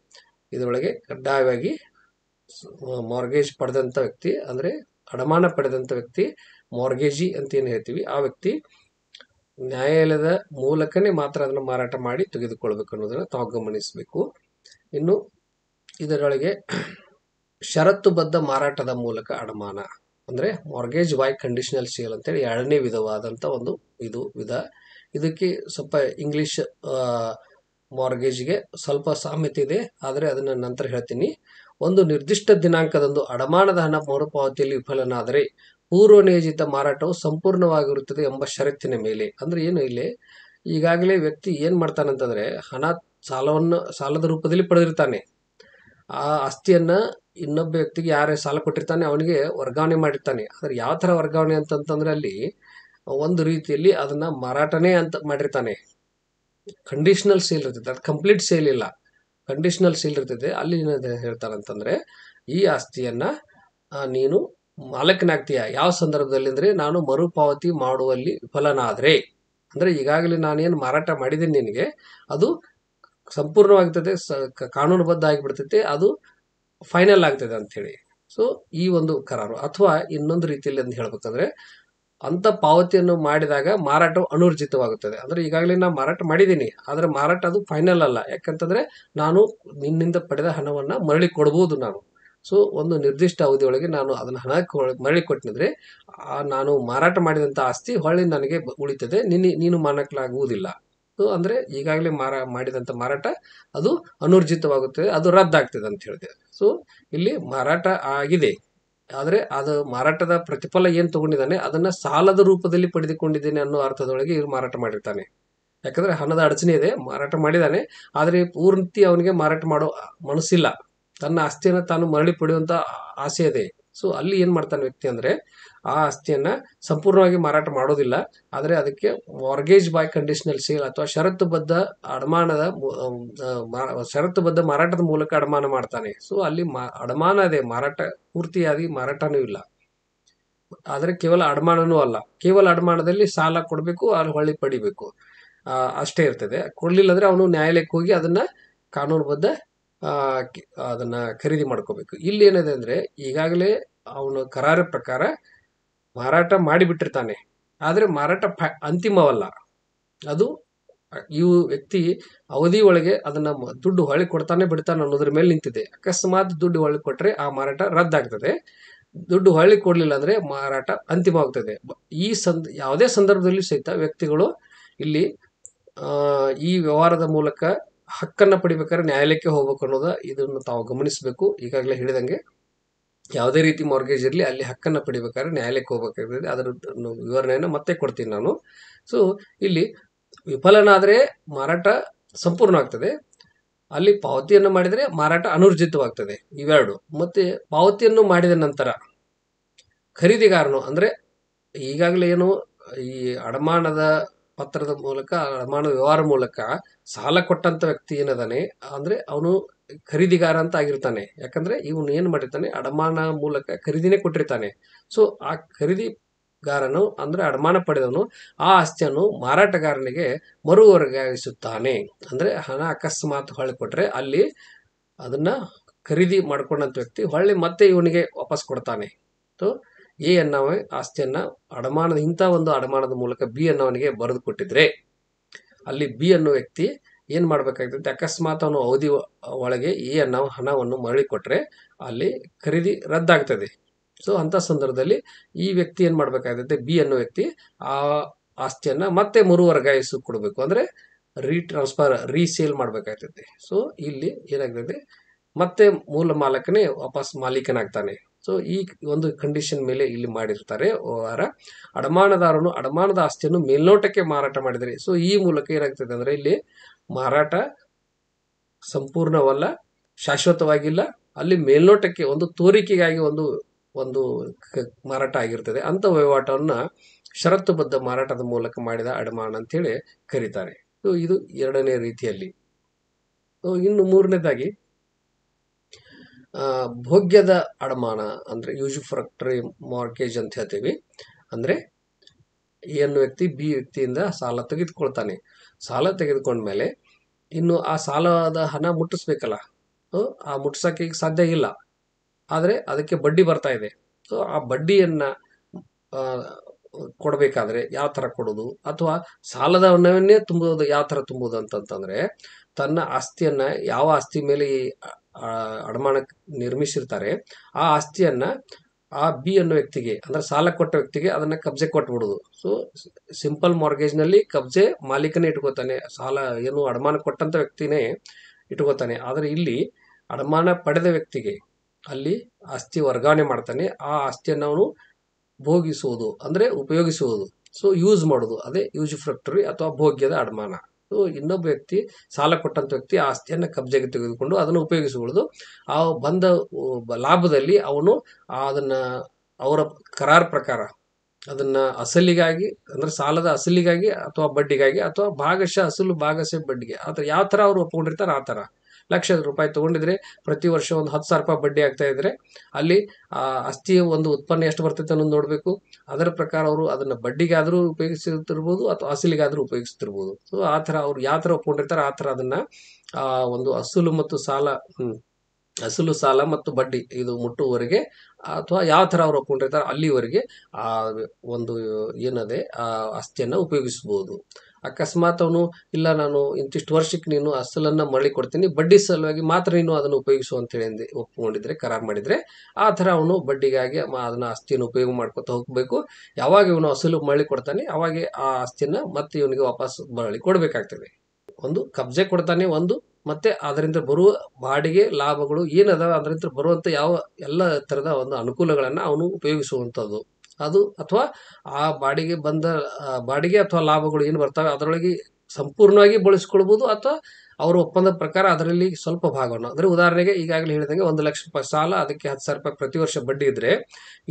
ಇದರೊಳಗೆ ಕಡ್ಡಾಯವಾಗಿ ಮಾರ್ಗೇಜ್ ಪಡೆದಂಥ ವ್ಯಕ್ತಿ, ಅಂದರೆ ಅಡಮಾನ ಪಡೆದಂಥ ವ್ಯಕ್ತಿ, ಮಾರ್ಗೇಜಿ ಅಂತ ಏನು ಹೇಳ್ತೀವಿ, ಆ ವ್ಯಕ್ತಿ ನ್ಯಾಯಾಲಯದ ಮೂಲಕನೇ ಮಾತ್ರ ಅದನ್ನು ಮಾರಾಟ ಮಾಡಿ ತೆಗೆದುಕೊಳ್ಬೇಕು ಅನ್ನೋದನ್ನು ತಾವು ಗಮನಿಸಬೇಕು. ಇನ್ನು ಇದರೊಳಗೆ ಷರತ್ತುಬದ್ಧ ಮಾರಾಟದ ಮೂಲಕ ಅಡಮಾನ, ಅಂದ್ರೆ ಮಾರ್ಗೇಜ್ ಬೈ ಕಂಡೀಷನಲ್ ಸೇಲ್ ಅಂತೇಳಿ ಎರಡನೇ ವಿಧವಾದಂತ ಒಂದು ವಿಧ. ಇದಕ್ಕೆ ಸ್ವಲ್ಪ ಇಂಗ್ಲಿಷ್ ಮಾರ್ಗೇಜ್ಗೆ ಸ್ವಲ್ಪ ಸಾಮ್ಯತೆ ಇದೆ, ಆದರೆ ಅದನ್ನ ನಂತರ ಹೇಳ್ತೀನಿ. ಒಂದು ನಿರ್ದಿಷ್ಟ ದಿನಾಂಕದಂದು ಅಡಮಾನದ ಹಣ ಮರುಪಾವತಿಯಲ್ಲಿ ವಿಫಲನಾದರೆ ಪೂರ್ವ ನಿಯೋಜಿತ ಮಾರಾಟವು ಸಂಪೂರ್ಣವಾಗಿರುತ್ತದೆ ಎಂಬ ಷರತ್ತಿನ ಮೇಲೆ. ಅಂದ್ರೆ ಏನು ಇಲ್ಲಿ ಈಗಾಗಲೇ ವ್ಯಕ್ತಿ ಏನ್ ಮಾಡ್ತಾನಂತಂದ್ರೆ ಸಾಲದ ರೂಪದಲ್ಲಿ ಪಡೆದಿರ್ತಾನೆ. ಆ ಆಸ್ತಿಯನ್ನ ಇನ್ನೊಬ್ಬ ವ್ಯಕ್ತಿಗೆ ಯಾರೇ ಸಾಲ ಕೊಟ್ಟಿರ್ತಾನೆ ಅವನಿಗೆ ವರ್ಗಾವಣೆ ಮಾಡಿರ್ತಾನೆ. ಆದ್ರೆ ಯಾವ ತರ ವರ್ಗಾವಣೆ ಅಂತಂತಂದ್ರೆ ಅಲ್ಲಿ ಒಂದು ರೀತಿಯಲ್ಲಿ ಅದನ್ನ ಮಾರಾಟನೇ ಅಂತ ಮಾಡಿರ್ತಾನೆ. ಕಂಡೀಷನಲ್ ಸೇಲ್ ಇರ್ತೈತೆ, ಅದು ಕಂಪ್ಲೀಟ್ ಸೇಲ್ ಇಲ್ಲ, ಕಂಡೀಷನಲ್ ಸೇಲ್ ಇರ್ತೈತೆ. ಅಲ್ಲಿ ಹೇಳ್ತಾರಂತಂದ್ರೆ ಈ ಆಸ್ತಿಯನ್ನ ನೀನು ಮಾಲಕನಾಗ್ತೀಯ ಯಾವ ಸಂದರ್ಭದಲ್ಲಿ ಅಂದ್ರೆ ನಾನು ಮರುಪಾವತಿ ಮಾಡುವಲ್ಲಿ ವಿಫಲನಾದ್ರೆ. ಅಂದ್ರೆ ಈಗಾಗಲೇ ನಾನೇನು ಮಾರಾಟ ಮಾಡಿದ್ದೀನಿ ನಿನಗೆ ಅದು ಸಂಪೂರ್ಣವಾಗ್ತದೆ, ಕಾನೂನುಬದ್ಧ ಆಗಿಬಿಡ್ತೈತೆ, ಅದು ಫೈನಲ್ ಆಗ್ತದೆ ಅಂತ ಹೇಳಿ. ಸೊ ಈ ಒಂದು ಕರಾರು. ಅಥವಾ ಇನ್ನೊಂದು ರೀತಿಯಲ್ಲಿ ಅಂತ ಹೇಳ್ಬೇಕಂದ್ರೆ ಅಂತ ಪಾವತಿಯನ್ನು ಮಾಡಿದಾಗ ಮಾರಾಟವು ಅನೂರ್ಜಿತವಾಗುತ್ತದೆ. ಅಂದ್ರೆ ಈಗಾಗಲೇ ನಾ ಮಾರಾಟ ಮಾಡಿದ್ದೀನಿ, ಆದ್ರೆ ಮಾರಾಟ ಅದು ಫೈನಲ್ ಅಲ್ಲ. ಯಾಕಂತಂದ್ರೆ ನಾನು ನಿನ್ನಿಂದ ಪಡೆದ ಹಣವನ್ನ ಮರಳಿ ಕೊಡಬಹುದು ನಾನು. ಸೊ ಒಂದು ನಿರ್ದಿಷ್ಟ ಅವಧಿಯೊಳಗೆ ನಾನು ಅದನ್ನ ಹಣ ಮರಳಿ ಕೊಟ್ಟಿದ್ರೆ ನಾನು ಮಾರಾಟ ಮಾಡಿದಂತ ಆಸ್ತಿ ಹೊಳ್ಳಿ ನನಗೆ ಉಳಿತದೆ, ನೀನು ಮಾನಕ್ಲಾಗುವುದಿಲ್ಲ. ಅಂದ್ರೆ ಈಗಾಗಲೇ ಮಾಡಿದಂತ ಮಾರಾಟ ಅದು ಅನೂರ್ಜಿತವಾಗುತ್ತದೆ, ಅದು ರದ್ದಾಗ್ತದೆ ಅಂತ ಹೇಳಿದೆ. ಸೊ ಇಲ್ಲಿ ಮಾರಾಟ ಆಗಿದೆ, ಆದ್ರೆ ಅದು ಮಾರಾಟದ ಪ್ರತಿಫಲ ಏನ್ ತಗೊಂಡಿದ್ದಾನೆ ಅದನ್ನ ಸಾಲದ ರೂಪದಲ್ಲಿ ಪಡೆದುಕೊಂಡಿದ್ದೇನೆ ಅನ್ನೋ ಅರ್ಥದೊಳಗೆ ಇವ್ರು ಮಾರಾಟ ಮಾಡಿರ್ತಾನೆ. ಯಾಕಂದ್ರೆ ಹಣದ ಅಡಚಣೆ ಇದೆ, ಮಾರಾಟ ಮಾಡಿದಾನೆ, ಆದ್ರೆ ಪೂರ್ತಿ ಅವನಿಗೆ ಮಾರಾಟ ಮಾಡೋ ಮನಸ್ಸಿಲ್ಲ, ತನ್ನ ಆಸ್ತಿಯನ್ನ ತಾನು ಮರಳಿ ಪಡೆಯುವಂತ ಆಸೆ ಇದೆ. ಸೊ ಅಲ್ಲಿ ಏನ್ ಮಾಡ್ತಾನೆ ವ್ಯಕ್ತಿ ಅಂದ್ರೆ ಆ ಆಸ್ತಿಯನ್ನ ಸಂಪೂರ್ಣವಾಗಿ ಮಾರಾಟ ಮಾಡೋದಿಲ್ಲ, ಆದ್ರೆ ಅದಕ್ಕೆ ಮಾರ್ಗೇಜ್ ಬೈ ಕಂಡೀಷನಲ್ ಸೇಲ್ ಅಥವಾ ಷರತ್ತುಬದ್ಧ ಮಾರಾಟದ ಮೂಲಕ ಅಡಮಾನ ಮಾಡ್ತಾನೆ. ಸೊ ಅಲ್ಲಿ ಅಡಮಾನ ಇದೆ, ಮಾರಾಟ ಪೂರ್ತಿಯಾಗಿ ಮಾರಾಟನೂ ಇಲ್ಲ, ಆದ್ರೆ ಕೇವಲ ಅಡಮಾನನೂ ಅಲ್ಲ. ಕೇವಲ ಅಡಮಾನದಲ್ಲಿ ಸಾಲ ಕೊಡಬೇಕು, ಅಲ್ಲಿ ಹೊಳ್ಳಿ ಪಡಿಬೇಕು ಅಷ್ಟೇ ಇರ್ತದೆ. ಕೊಡ್ಲಿಲ್ಲ ಅಂದ್ರೆ ಅವನು ನ್ಯಾಯಾಲಯಕ್ಕೆ ಹೋಗಿ ಅದನ್ನ ಕಾನೂನುಬದ್ಧ ಅದನ್ನ ಖರೀದಿ ಮಾಡ್ಕೋಬೇಕು. ಇಲ್ಲಿ ಏನಿದೆ ಅಂದ್ರೆ ಈಗಾಗಲೇ ಅವನು ಕರಾರ ಪ್ರಕಾರ ಮಾರಾಟ ಮಾಡಿಬಿಟ್ಟಿರ್ತಾನೆ, ಆದ್ರೆ ಮಾರಾಟ ಅಂತಿಮವಲ್ಲ. ಅದು ವ್ಯಕ್ತಿ ಅವಧಿ ಒಳಗೆ ಅದನ್ನ ದುಡ್ಡು ಹೊಳ್ಳಿ ಕೊಡ್ತಾನೆ ಬಿಡ್ತಾನೆ ಅನ್ನೋದ್ರ ಮೇಲೆ ನಿಂತಿದೆ. ಅಕಸ್ಮಾತ್ ದುಡ್ಡು ಹೊಳ್ಳಿ ಕೊಟ್ರೆ ಆ ಮಾರಾಟ ರದ್ದಾಗ್ತದೆ, ದುಡ್ಡು ಹೊಳ್ಳಿ ಕೊಡ್ಲಿಲ್ಲ ಅಂದ್ರೆ ಮಾರಾಟ ಅಂತಿಮವಾಗ್ತದೆ. ಯಾವುದೇ ಸಂದರ್ಭದಲ್ಲಿ ಸಹಿತ ವ್ಯಕ್ತಿಗಳು ಇಲ್ಲಿ ಈ ವ್ಯವಹಾರದ ಮೂಲಕ ಹಕ್ಕನ್ನ ಪಡಿಬೇಕಾದ್ರೆ ನ್ಯಾಯಾಲಯಕ್ಕೆ ಹೋಗ್ಬೇಕು ಅನ್ನೋದ ಇದನ್ನು ತಾವು ಗಮನಿಸಬೇಕು. ಈಗಾಗಲೇ ಹೇಳಿದಂಗೆ ಯಾವುದೇ ರೀತಿ ಮಾರ್ಗೇಜ್ ಇರಲಿ ಅಲ್ಲಿ ಹಕ್ಕನ್ನ ಪಡಿಬೇಕಾದ್ರೆ ನ್ಯಾಯಾಲಯಕ್ಕೆ ಹೋಗ್ಬೇಕಾಗ್ತದೆ. ಅದರ ವಿವರಣೆಯನ್ನು ಮತ್ತೆ ಕೊಡ್ತೀನಿ ನಾನು. ಸೊ ಇಲ್ಲಿ ವಿಫಲನಾದ್ರೆ ಮಾರಾಟ ಸಂಪೂರ್ಣ ಆಗ್ತದೆ, ಅಲ್ಲಿ ಪಾವತಿಯನ್ನು ಮಾಡಿದರೆ ಮಾರಾಟ ಅನೂರ್ಜಿತವಾಗ್ತದೆ, ಇವೆರಡು. ಮತ್ತೆ ಪಾವತಿಯನ್ನು ಮಾಡಿದ ನಂತರ ಖರೀದಿಗಾರನು ಅಂದ್ರೆ ಈಗಾಗಲೇ ಏನು ಈ ಅಡಮಾನದ ಪತ್ರದ ಮೂಲಕ ಅಡಮಾನ ವ್ಯವಹಾರ ಮೂಲಕ ಸಾಲ ಕೊಟ್ಟಂತ ವ್ಯಕ್ತಿ ಏನದಾನೆ ಅಂದ್ರೆ ಅವನು ಖರೀದಿಗಾರ ಅಂತ ಆಗಿರ್ತಾನೆ. ಯಾಕಂದ್ರೆ ಇವನು ಏನ್ ಮಾಡಿರ್ತಾನೆ ಅಡಮಾನ ಮೂಲಕ ಖರೀದಿನೇ ಕೊಟ್ಟಿರ್ತಾನೆ. ಸೊ ಆ ಖರೀದಿಗಾರನು ಅಂದ್ರೆ ಅಡಮಾನ ಪಡೆದವನು ಆ ಆಸ್ತಿಯನ್ನು ಮಾರಾಟಗಾರನಿಗೆ ಮರು ವರ್ಗಾಯಿಸುತ್ತಾನೆ. ಅಂದ್ರೆ ಹಣ ಅಕಸ್ಮಾತ್ ಹೊಳ್ಳಿ ಕೊಟ್ರೆ ಅಲ್ಲಿ ಅದನ್ನ ಖರೀದಿ ಮಾಡ್ಕೊಂಡಂತ ವ್ಯಕ್ತಿ ಹೊಳ್ಳಿ ಮತ್ತೆ ಇವನಿಗೆ ವಾಪಸ್ ಕೊಡ್ತಾನೆ. ಸೊ ಎ ಅನ್ನೋ ಆಸ್ತಿಯನ್ನ ಇಂಥ ಒಂದು ಅಡಮಾನದ ಮೂಲಕ ಬಿ ಅನ್ನೋವನಿಗೆ ಬರೆದು ಕೊಟ್ಟಿದ್ರೆ ಅಲ್ಲಿ ಬಿ ಅನ್ನೋ ವ್ಯಕ್ತಿ ಏನ್ ಮಾಡ್ಬೇಕಾಗ್ತದೆ, ಅಕಸ್ಮಾತ್ ಅವನು ಅವಧಿ ಒಳಗೆ ಎ ಅನ್ನೋ ಹಣವನ್ನು ಮರಳಿ ಕೊಟ್ರೆ ಅಲ್ಲಿ ಖರೀದಿ ರದ್ದಾಗ್ತದೆ. ಸೊ ಅಂತ ಸಂದರ್ಭದಲ್ಲಿ ಈ ವ್ಯಕ್ತಿ ಏನ್ ಮಾಡ್ಬೇಕಾಗ್ತದೆ, ಬಿ ಅನ್ನೋ ವ್ಯಕ್ತಿ ಆ ಆಸ್ತಿಯನ್ನ ಮತ್ತೆ ಮರು ವರ್ಗಾಯಿಸಿ ಕೊಡಬೇಕು, ಅಂದ್ರೆ ರೀಸೇಲ್ ಮಾಡ್ಬೇಕಾಗ್ತದೆ. ಸೊ ಇಲ್ಲಿ ಏನಾಗ್ತದೆ ಮತ್ತೆ ಮೂಲ ಮಾಲಕನೇ ವಾಪಸ್ ಮಾಲೀಕನಾಗ್ತಾನೆ. ಸೊ ಈ ಒಂದು ಕಂಡೀಷನ್ ಮೇಲೆ ಇಲ್ಲಿ ಮಾಡಿರ್ತಾರೆ ವ್ಯವಹಾರ. ಅಡಮಾನದಾರನು ಅಡಮಾನದ ಆಸ್ತಿಯನ್ನು ಮೇಲ್ನೋಟಕ್ಕೆ ಮಾರಾಟ ಮಾಡಿದರೆ, ಸೊ ಈ ಮೂಲಕ ಏನಾಗ್ತದೆ ಅಂದ್ರೆ ಇಲ್ಲಿ ಮಾರಾಟ ಸಂಪೂರ್ಣವಲ್ಲ, ಶಾಶ್ವತವಾಗಿಲ್ಲ, ಅಲ್ಲಿ ಮೇಲ್ನೋಟಕ್ಕೆ ಒಂದು ತೋರಿಕೆಗಾಗಿ ಒಂದು ಮಾರಾಟ ಆಗಿರ್ತದೆ. ಅಂತ ವಹಿವಾಟವನ್ನ ಷರತ್ತುಬದ್ಧ ಮಾರಾಟದ ಮೂಲಕ ಮಾಡಿದ ಅಡಮಾನ ಅಂತೇಳಿ ಕರೀತಾರೆ. ಸೊ ಇದು ಎರಡನೇ ರೀತಿಯಲ್ಲಿ. ಇನ್ನು ಮೂರನೇದಾಗಿ ಭೋಗ್ಯದ ಅಡಮಾನ ಅಂದ್ರೆ ಯೂಸುಫ್ಯಾಕ್ಟರಿ ಮಾರ್ಗೇಜ್ ಅಂತ ಹೇಳ್ತೀವಿ. ಅಂದ್ರೆ ಏನು ವ್ಯಕ್ತಿ ಬಿ ವ್ಯಕ್ತಿಯಿಂದ ಸಾಲ ತೆಗೆದುಕೊಳ್ತಾನೆ, ಸಾಲ ತೆಗೆದುಕೊಂಡ್ಮೇಲೆ ಇನ್ನು ಆ ಸಾಲದ ಹಣ ಮುಟ್ಟಿಸ್ಬೇಕಲ್ಲ, ಆ ಮುಟ್ಸಕ್ಕೆ ಈಗ ಸಾಧ್ಯ ಇಲ್ಲ, ಆದ್ರೆ ಅದಕ್ಕೆ ಬಡ್ಡಿ ಬರ್ತಾ ಇದೆ. ಸೊ ಆ ಬಡ್ಡಿಯನ್ನ ಕೊಡಬೇಕಾದ್ರೆ ಯಾವ ತರ ಕೊಡೋದು ಅಥವಾ ಸಾಲದ ಹಣವನ್ನೇ ತುಂಬುವುದು ಯಾವ ತರ ತುಂಬುವುದು ಅಂತಂದ್ರೆ ತನ್ನ ಆಸ್ತಿಯನ್ನ ಯಾವ ಆಸ್ತಿ ಮೇಲೆ ಅಡಮಾನ ನಿರ್ಮಿಸಿರ್ತಾರೆ ಆ ಆಸ್ತಿಯನ್ನ ಆ ಬಿ ಅನ್ನೋ ವ್ಯಕ್ತಿಗೆ ಅಂದ್ರೆ ಸಾಲ ಕೊಟ್ಟ ವ್ಯಕ್ತಿಗೆ ಅದನ್ನ ಕಬ್ಜೆ ಕೊಟ್ಬಿಡುದು. ಸೊ ಸಿಂಪಲ್ ಮಾರ್ಗೇಜ್ ನಲ್ಲಿ ಕಬ್ಜೆ ಮಾಲೀಕನೇ ಇಟ್ಕೋತಾನೆ, ಸಾಲ ಏನು ಅಡಮಾನ ಕೊಟ್ಟಂತ ವ್ಯಕ್ತಿನೇ ಇಟ್ಕೋತಾನೆ. ಆದ್ರೆ ಇಲ್ಲಿ ಅಡಮಾನ ಪಡೆದ ವ್ಯಕ್ತಿಗೆ ಅಲ್ಲಿ ಆಸ್ತಿ ವರ್ಗಾವಣೆ ಮಾಡ್ತಾನೆ. ಆ ಆಸ್ತಿಯನ್ನು ಅವನು ಭೋಗಿಸುವುದು ಅಂದ್ರೆ ಉಪಯೋಗಿಸುವುದು, ಸೊ ಯೂಸ್ ಮಾಡೋದು, ಅದೇ ಯೂಸ್ ಫ್ಯಾಕ್ಟರಿ ಅಥವಾ ಭೋಗ್ಯದ ಅಡಮಾನ. ಸೊ ಇನ್ನೊಬ್ಬ ವ್ಯಕ್ತಿ ಸಾಲ ಕೊಟ್ಟಂತ ವ್ಯಕ್ತಿ ಆ ಆಸ್ತಿಯನ್ನು ಕಬ್ಜೆಗೆ ತೆಗೆದುಕೊಂಡು ಅದನ್ನು ಉಪಯೋಗಿಸಿಕೊಳ್ಳೋದು. ಆ ಬಂದ ಲಾಭದಲ್ಲಿ ಅವನು ಅದನ್ನ ಅವರ ಕರಾರ್ ಪ್ರಕಾರ ಅದನ್ನ ಅಸಲಿಗಾಗಿ ಅಂದ್ರೆ ಸಾಲದ ಅಸಲಿಗಾಗಿ ಅಥವಾ ಬಡ್ಡಿಗಾಗಿ ಅಥವಾ ಭಾಗಶಃ ಅಸಲು ಭಾಗಶಃ ಬಡ್ಡಿಗೆ ಅಥವಾ ಯಾವ ತರ ಅವ್ರು ಒಪ್ಕೊಂಡಿರ್ತಾರೆ ಆ ತರ ₹1,00,000 ತಗೊಂಡಿದ್ರೆ ಪ್ರತಿ ವರ್ಷ ಒಂದು ₹10,000 ಬಡ್ಡಿ ಆಗ್ತಾ ಇದ್ರೆ ಅಲ್ಲಿ ಆ ಆಸ್ತಿಯ ಒಂದು ಉತ್ಪನ್ನ ಎಷ್ಟು ಬರ್ತೈತೆ ಅನ್ನೋದು ನೋಡ್ಬೇಕು. ಅದರ ಪ್ರಕಾರ ಅವರು ಅದನ್ನ ಬಡ್ಡಿಗಾದ್ರೂ ಉಪಯೋಗಿಸ್ತಿರ್ಬೋದು ಅಥವಾ ಅಸಲಿಗಾದ್ರೂ ಉಪಯೋಗಿಸ್ತಿರ್ಬೋದು. ಸೊ ಆ ತರ ಅವ್ರು ಯಾವ ತರ ಒಪ್ಕೊಂಡಿರ್ತಾರೆ ಆ ತರ ಅದನ್ನ ಒಂದು ಅಸಲು ಮತ್ತು ಸಾಲ ಅಸಲು ಸಾಲ ಮತ್ತು ಬಡ್ಡಿ ಇದು ಮುಟ್ಟುವವರೆಗೆ ಅಥವಾ ಯಾವ ತರ ಅವ್ರು ಒಪ್ಕೊಂಡಿರ್ತಾರೆ ಅಲ್ಲಿವರೆಗೆ ಆ ಒಂದು ಏನದೆ ಆ ಆಸ್ತಿಯನ್ನ ಉಪಯೋಗಿಸಬಹುದು. ಅಕಸ್ಮಾತ್ ಅವನು ಇಲ್ಲ ನಾನು ಇಂತಿಷ್ಟು ವರ್ಷಕ್ಕೆ ನೀನು ಅಸಲನ್ನ ಮರಳಿ ಕೊಡ್ತೀನಿ, ಬಡ್ಡಿ ಸಲುವಾಗಿ ಮಾತ್ರ ನೀನು ಅದನ್ನು ಉಪಯೋಗಿಸು ಅಂತ ಹೇಳಿ ಒಪ್ಕೊಂಡಿದ್ರೆ ಕರಾರ್ ಮಾಡಿದ್ರೆ ಆ ತರ ಅವನು ಬಡ್ಡಿಗಾಗಿ ಅದನ್ನ ಆಸ್ತಿಯನ್ನು ಉಪಯೋಗ ಮಾಡ್ಕೊತ ಹೋಗ್ಬೇಕು. ಯಾವಾಗ ಇವನು ಅಸಲು ಮರಳಿ ಕೊಡ್ತಾನೆ ಅವಾಗ ಆ ಆಸ್ತಿಯನ್ನ ಮತ್ತೆ ಇವನಿಗೆ ವಾಪಸ್ ಮರಳಿ ಕೊಡ್ಬೇಕಾಗ್ತದೆ. ಒಂದು ಕಬ್ಜೆ ಕೊಡ್ತಾನೆ, ಒಂದು ಮತ್ತೆ ಅದರಿಂದ ಬರುವ ಬಾಡಿಗೆ ಲಾಭಗಳು ಏನದಾವ ಅದರಿಂದ ಬರುವಂತ ಯಾವ ಎಲ್ಲ ತರದ ಒಂದು ಅನುಕೂಲಗಳನ್ನ ಅವನು ಉಪಯೋಗಿಸುವಂತದ್ದು ಅದು, ಅಥವಾ ಆ ಬಾಡಿಗೆ ಅಥವಾ ಲಾಭಗಳು ಏನು ಬರ್ತವೆ ಅದರೊಳಗೆ ಸಂಪೂರ್ಣವಾಗಿ ಬಳಸ್ಕೊಳ್ಬಹುದು ಅಥವಾ ಅವರ ಒಪ್ಪಂದ ಪ್ರಕಾರ ಅದರಲ್ಲಿ ಸ್ವಲ್ಪ ಭಾಗವನ್ನು ಅಂದ್ರೆ ಉದಾಹರಣೆಗೆ ಈಗಾಗಲೇ ಹೇಳಿದಂಗೆ ₹1,00,000 ಸಾಲ, ಅದಕ್ಕೆ ₹10,000 ಪ್ರತಿ ವರ್ಷ ಬಡ್ಡಿ ಇದ್ರೆ